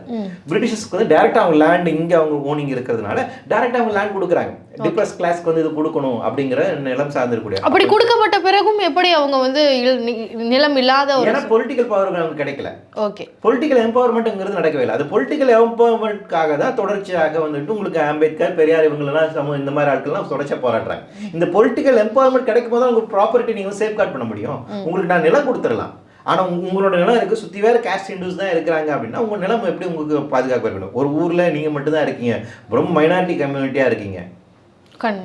S2: பிரிட்டிஷர்ஸ்க்கு வந்து டேரெக்டாக அவங்க லேண்ட் இங்கே அவங்க ஓனிங் இருக்கிறதுனால டேரெக்டாக அவங்க லேண்ட் கொடுக்குறாங்க. டிப்ரஸ் கிளாஸ்க்கு வந்து இது கொடுக்கணும் அப்படிங்கிற நிலம் சார்ந்திருக்கூடிய. அப்படி
S1: கொடுக்கப்பட்ட பிறகும் எப்படி அவங்க வந்து நிலம் இல்லாத ஒரு
S2: பொலிட்டிக்கல் பவர் அவங்க கிடைக்கல.
S1: ஓகே,
S2: பொலிட்டிக்கல் எம்பவர்மெண்ட்ங்கிறது நடக்கவே இல்லை. அது பொலிட்டிக்கல் எம்பவர்மெண்ட்காக தான் தொடர்ச்சியாக வந்துட்டு உங்களுக்கு அம்பேத்கர், பெரியார் இவங்களெல்லாம் இந்த மாதிரி ஆட்கள்லாம் தொடர்ச்சியாக போராடுறாங்க. இந்த பொலிட்டிக்கல் எம்பவர்மெண்ட் கிடைக்கும் போது உங்களுக்கு ப்ராப்பர்ட்டி நீங்கள் சேஃப் கார்ட் பண்ண முடியும். உங்களுக்கு நான் நிலம் கொடுத்துடலாம், ஆனால் உங்களோட நிலம் இருக்குது, சுற்றி வேறு கேஸ்ட் ஹிந்துஸ் தான் இருக்கிறாங்க அப்படின்னா உங்கள் நிலம் எப்படி உங்களுக்கு பாதுகாக்க இருக்கணும்? ஒரு ஊரில் நீங்கள் மட்டும்தான் இருக்கீங்க, ரொம்ப மைனாரிட்டி கம்யூனிட்டியாக இருக்கீங்க,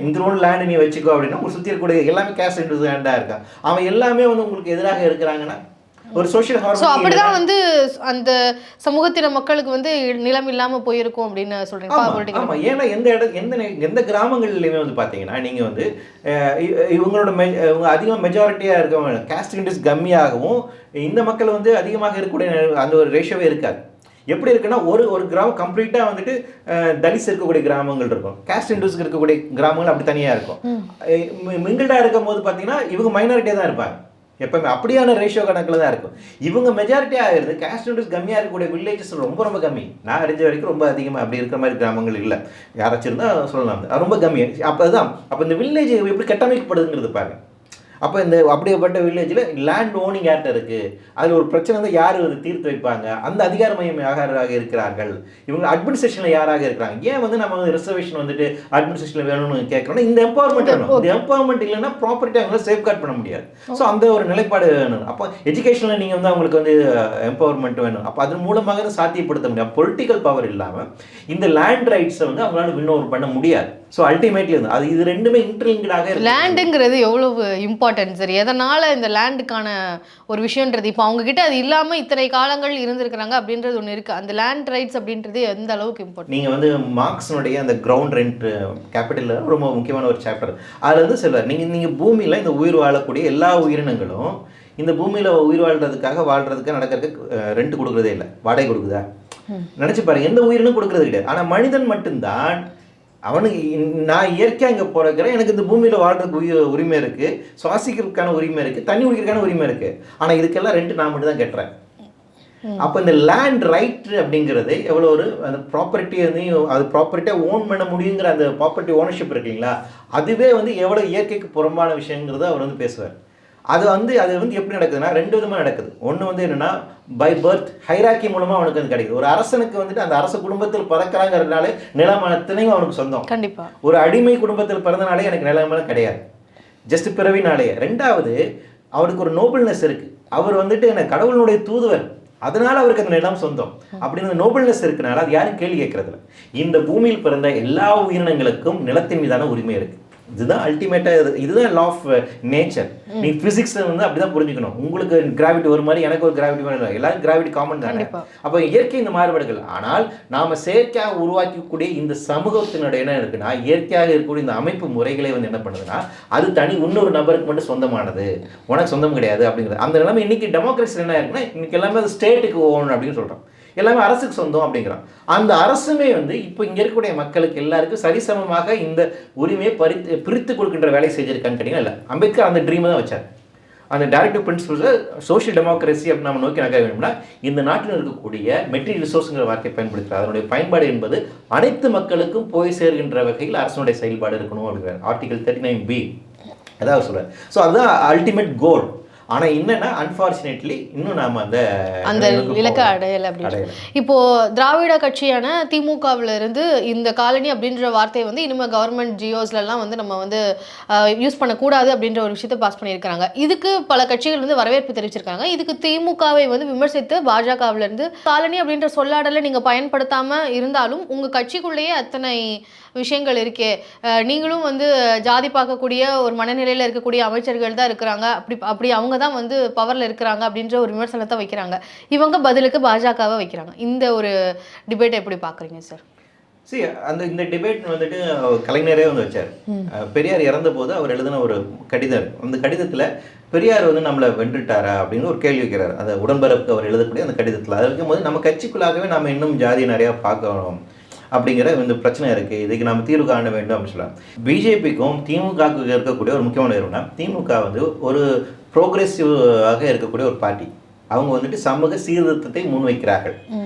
S2: இந்த ரோடு லேண்ட் நீ வச்சுக்கோ அப்படின்னா உங்களுக்கு சுற்றி இருக்கக்கூடிய எல்லாமே கேஸ்ட் ஹிந்துஸ் லேண்டாக இருக்கா, அவன் எல்லாமே வந்து உங்களுக்கு எதிராக இருக்கிறாங்கன்னா ஒரு சோஷியல் ஹார்மோனி.
S1: அப்படிதான் வந்து அந்த சமூகத்தின மக்களுக்கு வந்து நிலம் இல்லாம போயிருக்கும் அப்படின்னு சொல்றீங்க.
S2: ஆமா, ஏன்னா எந்த கிராமங்கள்லயுமே வந்து பாத்தீங்கன்னா நீங்க வந்து இவங்களோட அதிகமாக மெஜாரிட்டியா இருக்கவங்க காஸ்ட் இண்டஸ் கம்மியாகவும் இந்த மக்கள் வந்து அதிகமாக இருக்கக்கூடிய அந்த ஒரு ரேஷியோவே இருக்காது. எப்படி இருக்குன்னா ஒரு கிராமம் கம்ப்ளீட்டாக வந்துட்டு தலிஸ் இருக்கக்கூடிய கிராமங்கள் இருக்கும், காஸ்ட் இண்டஸ்க்கு இருக்கக்கூடிய கிராமங்கள் அப்படி தனியாக இருக்கும். மிங்கிள்டாக இருக்கும் போது பார்த்தீங்கன்னா இவங்க மைனாரிட்டியாக தான் இருப்பாங்க எப்பவுமே. அப்படியான ரேஷியோ கணக்கில் தான் இருக்கும். இவங்க மெஜாரிட்டி ஆகிருது, காஸ்ட் இண்டஸ் கம்மியாக இருக்கக்கூடிய வில்லேஜஸ் ரொம்ப ரொம்ப கம்மி. நான் அறிஞ்ச வரைக்கும் ரொம்ப அதிகமாக அப்படி இருக்கிற மாதிரி கிராமங்கள் இல்லை. யாராச்சும் இருந்தால் சொல்லலாம், அது ரொம்ப கம்மி. அப்போ அதுதான் அப்போ இந்த வில்லேஜ் எப்படி கட்டமைக்கப்படுதுங்கிறது பாருங்க. அப்போ இந்த அப்படியேப்பட்ட வில்லேஜில் லேண்ட் ஓனிங் யார்கிட்ட இருக்குது, அதில் ஒரு பிரச்சனை வந்து யார் தீர்த்து வைப்பாங்க, அந்த அதிகார மையம் யாராக இருக்கிறார்கள், இவங்க அட்மினிஸ்ட்ரேஷனில் யாராக இருக்கிறாங்க. ஏன் வந்து நம்ம வந்து ரிசர்வேஷன் வந்துட்டு அட்மினிஸ்ட்ரேஷனில் வேணும்னு கேட்குறோம்னா இந்த எம்பவர்மெண்ட் வேணும். இந்த எம்பவர்மெண்ட் இல்லைன்னா ப்ராப்பர்ட்டி அவங்கள சேஃப்கார்ட் பண்ண முடியாது. ஸோ அந்த ஒரு நிலைப்பாடு வேணும். அப்போ எஜுகேஷனில் நீங்கள் வந்து அவங்களுக்கு வந்து எம்பவர்மெண்ட் வேணும். அப்போ அதன் மூலமாக தான் சாத்தியப்படுத்த முடியும். பொலிட்டிக்கல் பவர் இல்லாமல் இந்த லேண்ட் ரைட்ஸை வந்து அவங்களால வின் பண்ண முடியாது. ஸோ அல்டிமேட்லி வந்து அது இது ரெண்டுமே இன்டர்லிங்காக
S1: லேண்டுங்கிறது எவ்வளவு இம்பார்ட்டன்ட் சார். எதனால் இந்த லேண்டுக்கான ஒரு விஷயன்றது இப்போ அவங்கக்கிட்ட அது இல்லாமல் இத்தனை காலங்கள் இருந்திருக்கிறாங்க அப்படின்றது ஒன்று இருக்குது. அந்த லேண்ட் ரைட்ஸ் அப்படின்றது எந்த அளவுக்கு இம்பார்ட்டன்ட்.
S2: நீங்கள் வந்து மார்க்ஸனுடைய அந்த கிரவுண்ட் ரெண்ட் கேபிட்டலில் ரொம்ப முக்கியமான ஒரு சாப்டர். அதில் வந்து சொல்லுவார், நீங்கள் பூமியில் இந்த உயிர் வாழக்கூடிய எல்லா உயிரினங்களும் இந்த பூமியில் உயிர் வாழ்கிறதுக்காக நடக்கிறதுக்கு ரெண்ட் கொடுக்குறதே இல்லை, வாடகை கொடுக்குதா நினச்சி பாருங்க. எந்த உயிரினும் கொடுக்குறது கிடையாது. ஆனால் மனிதன் மட்டும்தான் அவனுக்கு நான் இயற்கையாக இங்கே பிறக்கிறேன், எனக்கு இந்த பூமியில் வாழ்றதுக்கு உரிமை இருக்குது, சுவாசிக்கிறதுக்கான உரிமை இருக்குது, தண்ணி குடிக்கிறதுக்கான உரிமை இருக்குது. ஆனால் இதுக்கெல்லாம் ரெண்ட் நான் மட்டும் தான் கட்டுறேன். அப்போ இந்த லேண்ட் ரைட் அப்படிங்கிறது எவ்வளோ ஒரு அந்த ப்ராப்பர்ட்டியை வந்து அது ப்ராப்பர்ட்டியாக ஓன் பண்ண முடியுங்கிற அந்த ப்ராப்பர்ட்டி ஓனர்ஷிப் இருக்குங்களா, அதுவே வந்து எவ்வளோ இயற்கைக்கு புறம்பான விஷயங்கிறத அவர் வந்து பேசுவார். அது வந்து எப்படி நடக்குதுன்னா ரெண்டு விதமாக நடக்குது. ஒன்று வந்து என்னென்னா பை பர்த் ஹைராக்கி மூலமாக அவனுக்கு வந்து கிடைக்குது. ஒரு அரசனுக்கு வந்துட்டு அந்த அரச குடும்பத்தில் பிறக்கிறாங்கிறதுனால நிலமனத்தினையும் அவனுக்கு சொந்தம்.
S1: கண்டிப்பாக.
S2: ஒரு அடிமை குடும்பத்தில் பிறந்தனாலே எனக்கு நிலமனம் கிடையாது, ஜஸ்ட் பிறவினாலேயே. ரெண்டாவது அவருக்கு ஒரு நோபல்னஸ் இருக்குது. அவர் வந்துட்டு என்ன கடவுளுடைய தூதுவர், அதனால அவருக்கு அந்த நிலம் சொந்தம் அப்படின்னு நோபல்னஸ் இருக்கனால அது யாரும் கேள்வி கேட்கறதில்ல. இந்த பூமியில் பிறந்த எல்லா உயிரினங்களுக்கும் நிலத்தின் மீதான உரிமை இருக்குது. இதுதான் அல்டிமேட்டாக, இதுதான் லா ஆஃப் நேச்சர். நீ ஃபிசிக்ஸ் வந்து அப்படிதான் புரிஞ்சுக்கணும். உங்களுக்கு கிராவிட்டி ஒரு மாதிரி, எனக்கு ஒரு கிராவிட்டி மாதிரி, எல்லாரும் கிராவிட்டி காமன் தானே. அப்போ இயற்கை இந்த மாறுபாடுகள். ஆனால் நாம் செயற்கையாக உருவாக்கக்கூடிய இந்த சமூகத்தினுடைய என்ன இருக்குன்னா, இயற்கையாக இருக்கக்கூடிய இந்த அமைப்பு முறைகளை வந்து என்ன பண்ணுதுன்னா, அது தனி இன்னொரு நபருக்கு மட்டும் சொந்தமானது, உனக்கு சொந்தம் கிடையாது அப்படிங்கிறது. அந்த நிலைமை இன்னைக்கு டெமோக்ரஸி என்ன இருக்குன்னா, இன்னைக்கு எல்லாமே அது ஸ்டேட்டுக்கு ஓகணும் அப்படின்னு சொல்கிறோம், எல்லாமே அரசுக்கு சொந்தம் அப்படிங்கிறான். அந்த அரசுமே வந்து இப்போ இங்கே இருக்கக்கூடிய மக்களுக்கு எல்லாருக்கும் சரிசமமாக இந்த உரிமையை பிரித்து கொடுக்கின்ற வேலை செஞ்சிருக்கான்னு கேட்டீங்கன்னா இல்லை. அம்பேத்கர் அந்த ட்ரீமை தான் வச்சார். அந்த டைரக்டிவ் பிரின்சிபல்ஸை சோஷியல் டெமோக்ரஸி அப்படின்னு நம்ம நோக்கி நகர வேணும்னா இந்த நாட்டில் இருக்கக்கூடிய மெட்டீரியல் ரிசோர்ஸுங்கிற வார்த்தையை பயன்படுத்துகிறார். அதனுடைய பயன்பாடு என்பது அனைத்து மக்களுக்கும் போய் சேர்கின்ற வகையில் அரசனுடைய செயல்பாடு இருக்கணும் அப்படிங்கிறார். ஆர்டிகல் 39B அதாவது சொல்கிறார். ஸோ அதுதான் அல்டிமேட் கோல். ஆனால் என்னன்னா அன்ஃபார்ச்சுனேட்லி இன்னும் நாம் அந்த
S1: இலக்கை அடையலை அப்படின்னு. இப்போது திராவிட கட்சியான திமுகவில் இருந்து இந்த காலனி அப்படின்ற வார்த்தையை வந்து இனிமேல் கவர்மெண்ட் ஜியோஸ்லாம் வந்து நம்ம வந்து யூஸ் பண்ணக்கூடாது அப்படின்ற ஒரு விஷயத்தை பாஸ் பண்ணியிருக்காங்க. இதுக்கு பல கட்சிகள் வந்து வரவேற்பு தெரிவிச்சிருக்காங்க. இதுக்கு திமுகவை வந்து விமர்சித்து பாஜகவிலேருந்து காலனி அப்படின்ற சொல்லாடலை நீங்கள் பயன்படுத்தாமல் இருந்தாலும் உங்கள் கட்சிக்குள்ளேயே அத்தனை விஷயங்கள் இருக்கே, நீங்களும் வந்து ஜாதி பார்க்கக்கூடிய ஒரு மனநிலையில் இருக்கக்கூடிய அமைச்சர்கள் தான் இருக்கிறாங்க, அப்படி அவங்க தான் வந்து பவரில் இருக்கிறாங்க அப்படின்ற ஒரு விமர்சனத்தை வைக்கிறாங்க. இவங்க பதிலுக்கு பாஜகவை வைக்கிறாங்க. இந்த ஒரு டிபேட்டை எப்படி பார்க்குறீங்க சார்?
S2: சரி, இந்த டிபேட் வந்துட்டு கலைஞரே வந்து வச்சார். பெரியார் இறந்த போது அவர் எழுதின ஒரு கடிதம், அந்த கடிதத்தில் பெரியார் வந்து நம்மளை வென்றுட்டாரா அப்படின்னு ஒரு கேள்வி வைக்கிறார். அந்த உடன்பரப்பு அவர் எழுதக்கூடிய அந்த கடிதத்தில். அது இருக்கும்போது நம்ம கட்சிக்குள்ளாகவே நம்ம இன்னும் ஜாதியை நிறையா பார்க்கணும் அப்படிங்கிற இந்த பிரச்சனை இருக்குது, இதுக்கு நம்ம தீர்வு காண வேண்டும் அப்படின்னு சொல்லலாம். பிஜேபிக்கும் திமுகவுக்கு இருக்கக்கூடிய ஒரு முக்கியமான நிறுவனா, திமுக வந்து ஒரு ப்ரோக்ரெசிவாக இருக்கக்கூடிய ஒரு பார்ட்டி. அவங்க வந்துட்டு சமூக சீர்திருத்தத்தை முன்வைக்கிறார்கள்.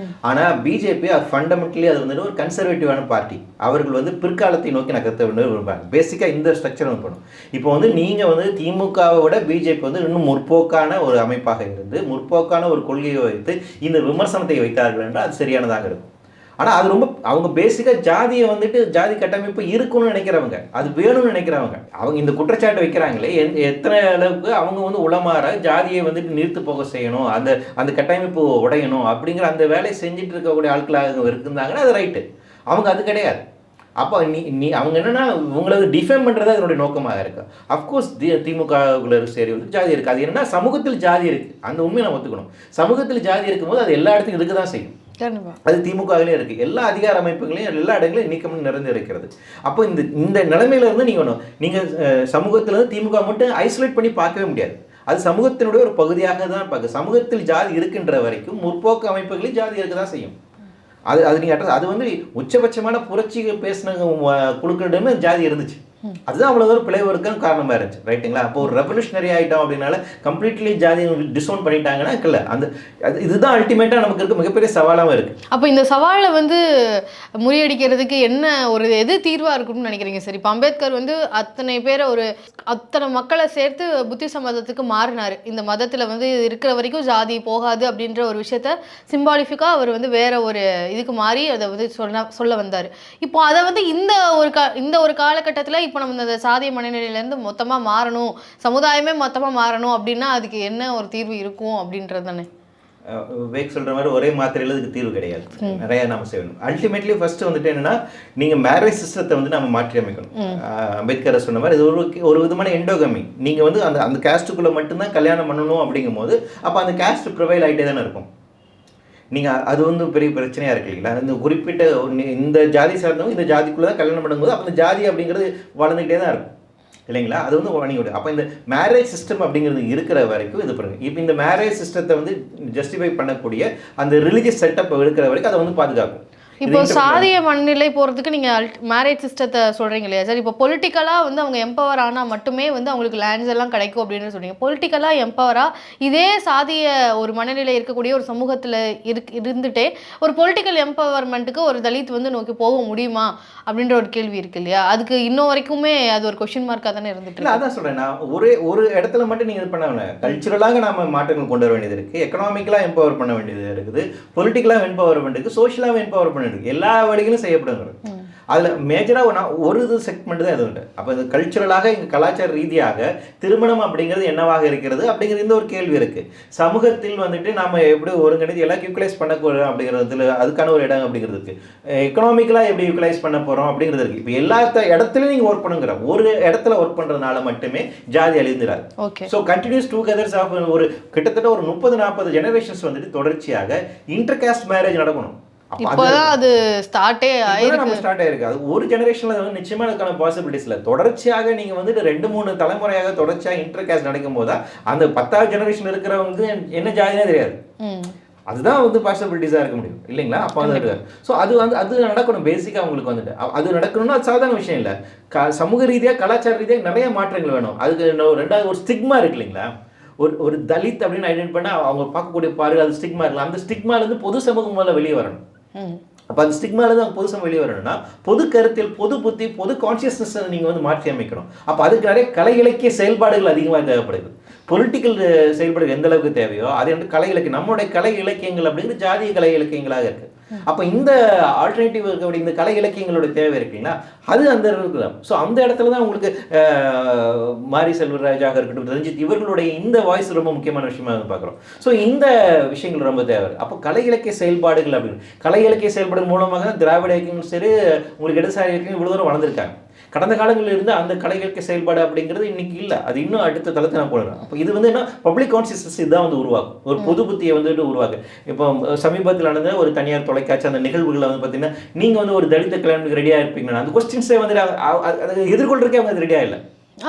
S2: ஆனால் பிஜேபி அது ஃபண்டமெண்டலி அது வந்துட்டு ஒரு கன்சர்வேட்டிவான பார்ட்டி. அவர்கள் வந்து பிற்காலத்தை நோக்கி நகர்த்த விரும்புகிறாங்க. பேசிக்காக இந்த ஸ்ட்ரக்சர் வந்து பண்ணும். இப்போ வந்து நீங்கள் வந்து திமுகவை விட பிஜேபி வந்து இன்னும் முற்போக்கான ஒரு அமைப்பாக இருந்து முற்போக்கான ஒரு கொள்கையை வைத்து இந்த விமர்சனத்தை வைத்தார்கள் என்றால் அது சரியானதாக இருக்கும். ஆனால் அது ரொம்ப அவங்க பேசிக்காக ஜாதியை வந்துட்டு ஜாதி கட்டமைப்பு இருக்குன்னு நினைக்கிறவங்க, அது வேணும்னு நினைக்கிறவங்க, அவங்க இந்த குற்றச்சாட்டு வைக்கிறாங்களே எத்தனை அளவுக்கு அவங்க வந்து உளமாற ஜாதியை வந்துட்டு நிறுத்து போக செய்யணும், அந்த கட்டமைப்பு உடையணும் அப்படிங்கிற அந்த வேலையை செஞ்சுட்டு இருக்கக்கூடிய ஆட்களாக இருந்தாங்கன்னா அது ரைட்டு. அவங்க அது கிடையாது. அப்போ நீ அவங்க என்னென்னா உங்களை டிஃபைன் பண்ணுறது அதனுடைய நோக்கமாக இருக்குது. அஃப்கோர்ஸ் திமுகவுக்குள்ள சரி வந்து ஜாதி இருக்குது. அது என்னென்னா சமூகத்தில் ஜாதி இருக்குது, அந்த உண்மையை நம்ம ஒத்துக்கணும். சமூகத்தில் ஜாதி இருக்கும்போது அது எல்லா இடத்துக்கும் இருக்க தான் செய்யும். அது திமுகவிலே இருக்குது. எல்லா அதிகார அமைப்புகளையும் எல்லா இடங்களையும் நீக்கம் நிறைந்து இருக்கிறது. அப்போ இந்த நிலைமையில இருந்து நீங்கள் சமூகத்திலிருந்து திமுக மட்டும் ஐசோலேட் பண்ணி பார்க்கவே முடியாது. அது சமூகத்தினுடைய ஒரு பகுதியாக தான் பார்க்க. சமூகத்தில் ஜாதி இருக்கின்ற வரைக்கும் முற்போக்கு அமைப்புகளில் ஜாதி இருக்க தான் செய்யும். அது நீங்கள் அது வந்து உச்சபட்சமான புரட்சி பேசின குழுக்களிடமே ஜாதி இருந்துச்சு. அதுதான் அவ்வளோ ஒரு பிளவுக்கும் காரணமாக இருந்துச்சு, ரைட்டுங்களா? அப்போ ஒரு ரெவல்யூஷனரி ஆகிட்டோம் அப்படின்னால கம்ப்ளீட்லி ஜாதி டிஸ்ஓன் பண்ணிட்டாங்கன்னா இல்லை, அந்த இதுதான் அல்டிமேட்டாக நமக்கு இருக்க மிகப்பெரிய சவாலாகவும் இருக்குது.
S1: அப்போ இந்த சவாலை வந்து முறியடிக்கிறதுக்கு என்ன ஒரு எது தீர்வாக இருக்கும்னு நினைக்கிறீங்க? சரி, இப்போ அம்பேத்கர் வந்து அத்தனை பேரை அத்தனை மக்களை சேர்த்து புத்திச மதத்துக்கு மாறினார். இந்த மதத்தில் வந்து இருக்கிற வரைக்கும் ஜாதி போகாது அப்படின்ற ஒரு விஷயத்த சிம்பாலிஃபிக்காக அவர் வந்து வேற ஒரு இதுக்கு மாறி அதை வந்து சொல்ல வந்தார். இப்போ அதை வந்து இந்த ஒரு காலகட்டத்தில் இப்போ நம்ம இந்த சாதிய மனநிலையிலேருந்து மொத்தமாக மாறணும், சமுதாயமே மொத்தமாக மாறணும் அப்படின்னா அதுக்கு என்ன ஒரு தீர்வு இருக்கும் அப்படின்றது தானே?
S2: வேக் சொல்கிற மாதிரி ஒரே மாத்திரையில் இதுக்கு தீர்வு கிடையாது, நிறையா நம்ம செய்யணும். அல்டிமேட்லி ஃபர்ஸ்ட் வந்துட்டு என்னன்னா, நீங்கள் மேரேஜ் சிஸ்டத்தை வந்து நம்ம மாற்றி அமைக்கணும். அம்பேத்கரை சொன்ன மாதிரி இது ஒரு விதமான எண்டோகமி. நீங்கள் வந்து அந்த கேஸ்ட்டுக்குள்ளே மட்டும்தான் கல்யாணம் பண்ணணும் அப்படிங்கும் போது அப்போ அந்த கேஸ்ட் ப்ரொவைல் ஆகிட்டே தானே இருக்கும். நீங்கள் அது வந்து பெரிய பிரச்சனையாக இருக்கு இல்லைங்களா? இந்த குறிப்பிட்ட இந்த ஜாதி சார்ந்தவங்க இந்த ஜாதிக்குள்ளே தான் கல்யாணம் பண்ணும்போது அப்போ இந்த ஜாதி அப்படிங்கிறது வளர்ந்துக்கிட்டே தான் இருக்கும் இல்லைங்களா? அது வந்து நீங்கள் அப்போ இந்த மேரேஜ் சிஸ்டம் அப்படிங்கிறது இருக்கிற வரைக்கும் இது பண்ணுங்க. இப்போ இந்த மேரேஜ் சிஸ்டத்தை வந்து ஜஸ்டிஃபை பண்ணக்கூடிய அந்த ரிலீஜியஸ் செட்டப் இருக்கிற வரைக்கும் அதை வந்து பாதுகாக்கும்.
S1: இப்போ சாதிய மனநிலை போகிறதுக்கு நீங்கள் மேரேஜ் சிஸ்டத்தை சொல்கிறீங்க இல்லையா சார்? இப்போ பொலிட்டிக்கலாக வந்து அவங்க எம்பவர் ஆனால் மட்டுமே வந்து அவங்களுக்கு லேண்ட்ஸ் எல்லாம் கிடைக்கும் அப்படின்னு சொல்கிறீங்க. பொலிட்டிக்கலாக எம்பவராக இதே சாதிய ஒரு மனநிலை இருக்கக்கூடிய ஒரு சமூகத்தில் இருந்துகிட்டே ஒரு பொலிட்டிக்கல் எம்பவர்மெண்ட்டுக்கு ஒரு தலித் வந்து நோக்கி போக முடியுமா அப்படின்ற ஒரு கேள்வி இருக்கு இல்லையா? அதுக்கு இன்னும் வரைக்குமே அது ஒரு கொஸ்டின் மார்க்காக தானே இருந்துட்டு.
S2: அதான் சொல்கிறேன், நான் ஒரு இடத்துல மட்டும் நீங்கள் இது பண்ண கல்ச்சுரலாக நம்ம மாற்றங்கள் கொண்டு வர வேண்டியது இருக்குது, எக்கனாமிக்கலாக எம்பவர் பண்ண வேண்டியது இருக்குது, பொலிட்டிக்கலாக எம்பவர்மெண்ட் இருக்குது, சோஷியலாக எம்பவர் பண்ண எல்லா வழிகளும் செய்யப்படுங்கிறது. அதில் மேஜராக ஒரு செக்மெண்ட் தான் எதுவும் இல்லை. அப்போ இது கல்ச்சுரலாக இங்கே கலாச்சார ரீதியாக திருமணம் அப்படிங்கிறது என்னவாக இருக்கிறது அப்படிங்கிறது இந்த ஒரு கேள்வி இருக்குது. சமூகத்தில் வந்துட்டு நம்ம எப்படி ஒருங்கிணைந்து எல்லாம் யூட்டிலைஸ் பண்ண போகிறோம் அப்படிங்கிறதுல அதுக்கான ஒரு இடம் அப்படிங்கிறது இருக்குது. எக்கனாமிக்கலாக எப்படி யூட்டிலைஸ் பண்ண போகிறோம் அப்படிங்கிறது இருக்குது. இப்போ எல்லா இடத்துலையும் நீங்கள் ஒர்க் பண்ணுங்கிற ஒரு இடத்துல ஒர்க் பண்ணுறதுனால மட்டுமே ஜாதி அழிந்துடாது. ஸோ கண்டினியூஸ் டூகெதர்ஸ் ஆஃப் ஒரு கிட்டத்தட்ட ஒரு 30-40 ஜெனரேஷன்ஸ் வந்துட்டு தொடர்ச்சியாக இன்டர்காஸ்ட் மேரேஜ் நடக்கணும்.
S1: இப்போதான் அது ஸ்டார்ட்
S2: ஆயிருக்கு. அது ஒரு ஜெனரேஷன்ல வந்து நிச்சயமா அதுக்கான பாசிபிலிட்டிஸ் இல்லை. தொடர்ச்சியாக நீங்க வந்துட்டு 2-3 தலைமுறையாக தொடர்ச்சியாக இன்டர்காஸ்ட் நடக்கும் போது அந்த 10வது ஜெனரேஷன் இருக்கிறவங்க என்ன ஜாதினே தெரியாது. அதுதான் வந்து பாசிபிலிட்டிஸாக இருக்க முடியும் இல்லைங்களா? அப்போ வந்து ஸோ அது நடக்கணும். பேசிக்காக உங்களுக்கு வந்துட்டு அது நடக்கணும்னா அது சாதாரண விஷயம் இல்லை. சமூக ரீதியாக கலாச்சார ரீதியாக நிறைய மாற்றங்கள் வேணும். அதுக்கு ரெண்டாவது ஒரு ஸ்டிக்மா இருக்கு இல்லைங்களா? ஒரு தலித் அப்படின்னு ஐடென்டிஃபை பண்ணால் அவங்க பார்க்கக்கூடிய பாரு அது ஸ்டிக்மா இருக்கலாம். அந்த ஸ்டிக்மாலேருந்து பொது சமூகம் முதல்ல வெளியே வரணும். அப்போ அந்த ஸ்டிக்மாலேருந்து அவங்க பொது சமூகம் வெளியே வரணும்னா பொது கருத்தில், பொது புத்தி, பொது கான்சியஸ்னஸ் நீங்கள் வந்து மாற்றி அமைக்கணும். அப்போ அதுக்கு நிறைய கலை இலக்கிய செயல்பாடுகள் அதிகமாக தேவைப்படுது. பொலிட்டிக்கல் செயல்பாடுகள் எந்த அளவுக்கு தேவையோ அது வந்து கலை இலக்கியம், நம்மளுடைய கலை இலக்கியங்கள் அப்படிங்கிறது ஜாதிய கலை இலக்கியங்களாக இருக்குது. அப்போ இந்த ஆல்டர்னேட்டிவ் இருக்கக்கூடிய இந்த கலை இலக்கியங்களோட தேவை இருக்குங்களா, அது அந்த அளவுக்கு தான். ஸோ அந்த இடத்துல தான் உங்களுக்கு மாரி செல்வராஜாக இருக்கட்டும், ரஞ்சித் இவர்களுடைய இந்த வாய்ஸ் ரொம்ப முக்கியமான விஷயமா பார்க்குறோம். ஸோ இந்த விஷயங்கள் ரொம்ப தேவை. அப்போ கலை இலக்கிய செயல்பாடுகள் அப்படின்னு கலை இலக்கிய செயல்பாடு மூலமாக தான் திராவிட இயக்கங்களும் சரி உங்களுக்கு இடதுசாரி இயக்கங்கள் இவ்வளோ தூரம் வளர்ந்துருக்காங்க. கடந்த காலங்களில் இருந்து அந்த கலை இலக்கிய செயல்பாடு அப்படிங்கிறது இன்னைக்கு இல்லை, அது இன்னும் அடுத்த தளத்தை நான் போடுறேன். அப்போ இது வந்து என்ன பப்ளிக் கான்சியஸ்னஸ் இதான் வந்து உருவாக்கும், ஒரு பொது புத்தியை வந்துட்டு உருவாக்கு. இப்போ சமீபத்தில் நடந்த ஒரு தனியார் தொலைக்காட்சி அந்த நிகழ்வுகளை வந்து பார்த்தீங்கன்னா நீங்கள் வந்து ஒரு தலித்த கல்யாணத்துக்கு ரெடியாக இருப்பீங்கன்னா அந்த கொஸ்டின்ஸே வந்து அதை எதிர்கொள்றதுக்கே அவங்க அது ரெடியாக இல்லை.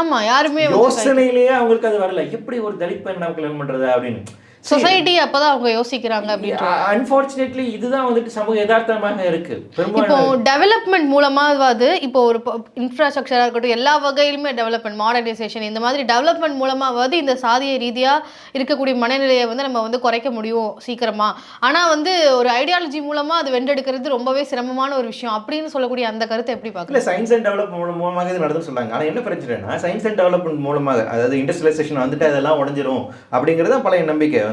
S1: ஆமா, யாருமே
S2: யோசனையிலேயே அவங்களுக்கு அது வரல, எப்படி ஒரு தலித் பெண் நம்ம கல்யாணம் பண்றது அப்படின்னு
S1: சொசைட்டி அப்பதான் அவங்க யோசிக்கிறாங்க அப்படின்னு.
S2: அன்ஃபார்ச்சுனேட்லி இதுதான் வந்துட்டு சமூக யதார்த்தமாக இருக்கு.
S1: இப்போ டெவலப்மெண்ட் மூலமாவது இப்போ ஒரு இன்ஃப்ராஸ்ட்ரக்சரா இருக்கட்டும் எல்லா வகையிலுமே டெவலப்மெண்ட், மாடர்னைசேஷன் இந்த மாதிரி டெவலப்மெண்ட் மூலமாவது இந்த சாதிய ரீதியா இருக்கக்கூடிய மனநிலையை வந்து நம்ம வந்து குறைக்க முடியும் சீக்கிரமா. ஆனா வந்து ஒரு ஐடியாலஜி மூலமா அது வென்றெடுக்கிறது ரொம்பவே சிரமமான ஒரு விஷயம் அப்படின்னு சொல்லக்கூடிய அந்த கருத்தை எப்படி பார்க்கல?
S2: சயின்ஸ் அண்ட் டெவலப்மெண்ட் மூலமாக இது நடந்து சொல்றாங்க. ஆனா என்ன பிரச்சனைனா சயின்ஸ் அண்ட் டெவலப்மெண்ட் மூலமாக அதாவது இண்டஸ்ட்ரியலைசேஷன் வந்துட்டு அதெல்லாம் உடஞ்சிரும் அப்படிங்கிறது பழைய நம்பிக்கை வந்துட்டு.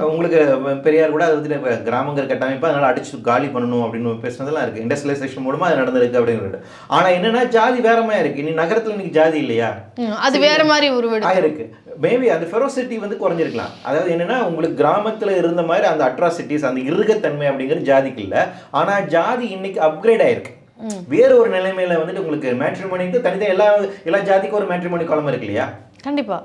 S2: உங்களுக்கு பெரியார் கூட அது வந்துட்டு கிராமங்கள் கட்டமைப்பு அதனால அடிச்சு காலி பண்ணணும் அப்படின்னு பேசுனதெல்லாம் இருக்கு. இண்டஸ்ட்ரியலைசேஷன் மூலமா அது நடந்திருக்கு அப்படிங்கிறது. ஆனா என்னன்னா ஜாதி வேறமா இருக்கு. நீ நகரத்துல இன்னைக்கு ஜாதி இல்லையா,
S1: அது வேற மாதிரி
S2: இருக்கு. மேபி அந்த ஃபெரோசிட்டி வந்து குறைஞ்சிருக்கலாம். அதாவது என்னன்னா உங்களுக்கு கிராமத்துல இருந்த மாதிரி அந்த அட்ராசிட்டிஸ் அந்த இறுகத்தன்மை அப்படிங்கிறது ஜாதிக்கு இல்லை. ஆனா ஜாதி இன்னைக்கு அப்கிரேட் ஆயிருக்கு. வேற ஒரு நிலைமையில வந்துட்டு உங்களுக்கு மேட்ரிமோனிக்கு தனித்தனி எல்லா ஜாதிக்கும் ஒரு மேட்ரிமோனி குளம் இருக்கு இல்லையா?
S1: கண்டிப்பா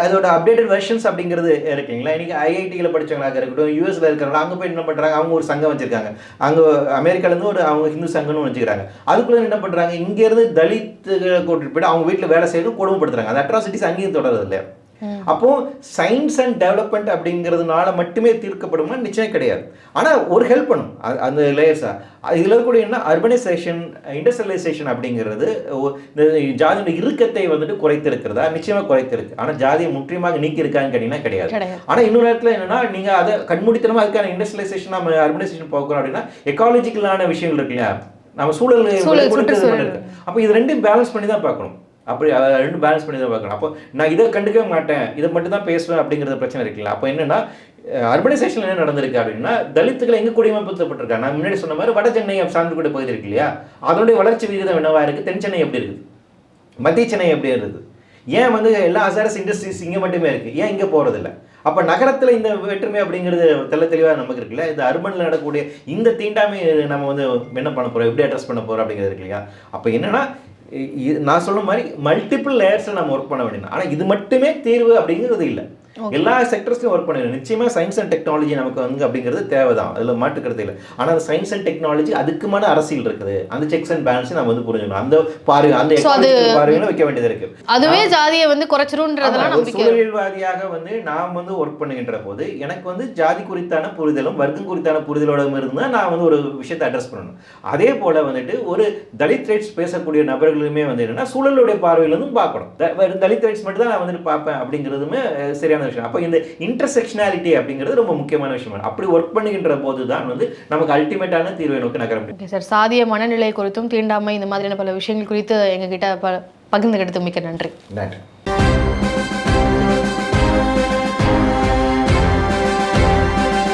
S2: அதோட அப்டேட்டட் வெர்ஷன்ஸ் அப்படிங்கிறது இருக்குங்களா? இன்னைக்கு ஐஐடியில் படித்தவங்களாக இருக்கட்டும், யூஎஸ்ல இருக்கிறவங்க அங்கே போய் என்ன பண்ணுறாங்க, அவங்க ஒரு சங்கம் வச்சிருக்காங்க. அங்கே அமெரிக்காலேருந்து ஒரு அவங்க ஹிந்து சங்கம்னு வச்சுக்கிறாங்க. அதுக்குள்ளே என்ன பண்ணுறாங்க, இங்கேருந்து தலித்துகளை கூட்டிட்டு போய்ட்டு அவங்க வீட்டில் வேலை செய்யணும், கொடுமைப்படுத்துறாங்க. அந்த அட்ராசிட்டிஸ் அங்கேயும் தொடருது இல்லையா? அப்போ சயின்ஸ் அண்ட் டெவலப்மெண்ட் அப்படிங்கிறதுனால மட்டுமே தீர்க்கப்படுமா? நிச்சயம் கிடையாது. ஆனால் ஒரு ஹெல்ப் பண்ணும் அந்த லேயர்ஸா. இதில் இருக்கக்கூடிய என்ன அர்பனைசேஷன், இண்டஸ்ட்ரியலைசேஷன் அப்படிங்கிறது இந்த ஜாதியோட இறுக்கத்தை வந்துட்டு குறைத்திருக்கிறதா? நிச்சயமாக குறைத்திருக்கு. ஆனால் ஜாதியை முற்றிலுமாக நீக்கி இருக்கான்னு கேட்டீங்கன்னா கிடையாது. ஆனால் இன்னொரு இடத்துல என்னன்னா, நீங்கள் அதை கண்மூடித்தனமாக அதுக்கான இண்டஸ்ட்ரியலைசேஷன் நம்ம அர்பனைசேஷன் போகிறோம் அப்படின்னா எக்காலஜிக்கலான விஷயங்கள் இருக்கு இல்லையா, நம்ம சூழல் இருக்கு. அப்போ இது ரெண்டையும் பேலன்ஸ் பண்ணி தான் பார்க்கணும். அப்படி ரெண்டும் பேலன்ஸ் பண்ணி தான் பார்க்கணும். அப்போ நான் இதை கண்டுக்கவே மாட்டேன், இதை மட்டும் தான் பேசுவேன் அப்படிங்கிறது பிரச்சனை இருக்குல்ல. அப்போ என்னன்னா, அர்பனைசேஷன் என்ன நடந்திருக்கு அப்படின்னா, தலித்துக்களை எங்கே குடியமர்த்தப்பட்டிருக்காங்க. நான் முன்னாடி சொன்ன மாதிரி வட சென்னை சார்ந்து கூட பகுதி இருக்கு இல்லையா, அதனுடைய வளர்ச்சி விகிதம் என்னவா இருக்குது? தென் சென்னை எப்படி இருக்குது, மத்திய சென்னை எப்படி இருக்குது? ஏன் வந்து எல்லா அசாரஸ் இண்டஸ்ட்ரீஸ் இங்கே மட்டுமே இருக்குது, ஏன் இங்கே போகிறதில்ல? அப்போ நகரத்தில் இந்த வேற்றுமை அப்படிங்கிறது தெளிவாக நமக்கு இருக்குல்ல. இந்த அர்பனில் நடக்கக்கூடிய இந்த தீண்டாமை நம்ம வந்து என்ன பண்ண போகிறோம், எப்படி அட்ரஸ் பண்ண போகிறோம் அப்படிங்கிறது இருக்கு இல்லையா. அப்போ என்னன்னா, நான் சொன்ன மாதிரி மல்டிபிள் லேயர்ஸில் நம்ம ஒர்க் பண்ண வேண்டியது. ஆனால் இது மட்டுமே தீர்வு அப்படிங்கிறது இல்லை. எல்லா செக்டர்ஸ்லையும் ஒர்க் பண்ணிடணும். நிச்சயமாக சயின்ஸ் அண்ட் டெக்னாலஜி நமக்கு வந்து அப்படிங்கிறது தேவை தான், அதில் மாட்டுக்கிறது இல்லை. ஆனால் அந்த சயின்ஸ் அண்ட் டெக்னாலஜி அதுக்குமான அரசியல் இருக்குது. அந்த செக்ஸ் அண்ட் பேலன்ஸ் நம்ம வந்து புரிஞ்சுக்கணும். அந்த பார்வை, அந்த பார்வையில வைக்க வேண்டியது இருக்கு.
S1: அதுவே ஜாதியை வந்து குறைச்சிரும்ன்றதெல்லாம் நம்பிக்கை.
S2: சூழல்வாதியாக வந்து நாம் வந்து ஒர்க் பண்ணுகின்ற போது எனக்கு வந்து ஜாதி குறித்தான புரிதலும் வர்க்கம் குறித்தான புரிதலோட இருந்தால் நான் வந்து ஒரு விஷயத்தை அட்ரஸ் பண்ணணும். அதே போல வந்துட்டு ஒரு தலித் ரைட்ஸ் பேசக்கூடிய நபர்களுமே வந்து என்னன்னா சூழலுடைய பார்வையிலிருந்தும் பார்க்கணும். தலித் ரைட்ஸ் மட்டும் தான் நான் வந்துட்டு பார்ப்பேன் அப்படிங்கிறதுமே சரியான விஷயம். அப்போ இந்த இன்டர்செக்ஷனாலிட்டி அப்படிங்கிறது ரொம்ப முக்கியமான விஷயம். அப்படி ஒர்க் பண்ணுகின்ற போது தான் வந்து நமக்கு அல்டிமேட்டான தீர்வை நோக்கி நகர முடியும்.
S1: சார், சாதிய மனநிலை குறித்தும் தீண்டாமை இந்த மாதிரியான பல விஷயங்கள் குறித்து எங்ககிட்ட பகிர்ந்துகிட்டதுக்கு மிக்க நன்றி.
S2: நன்றி.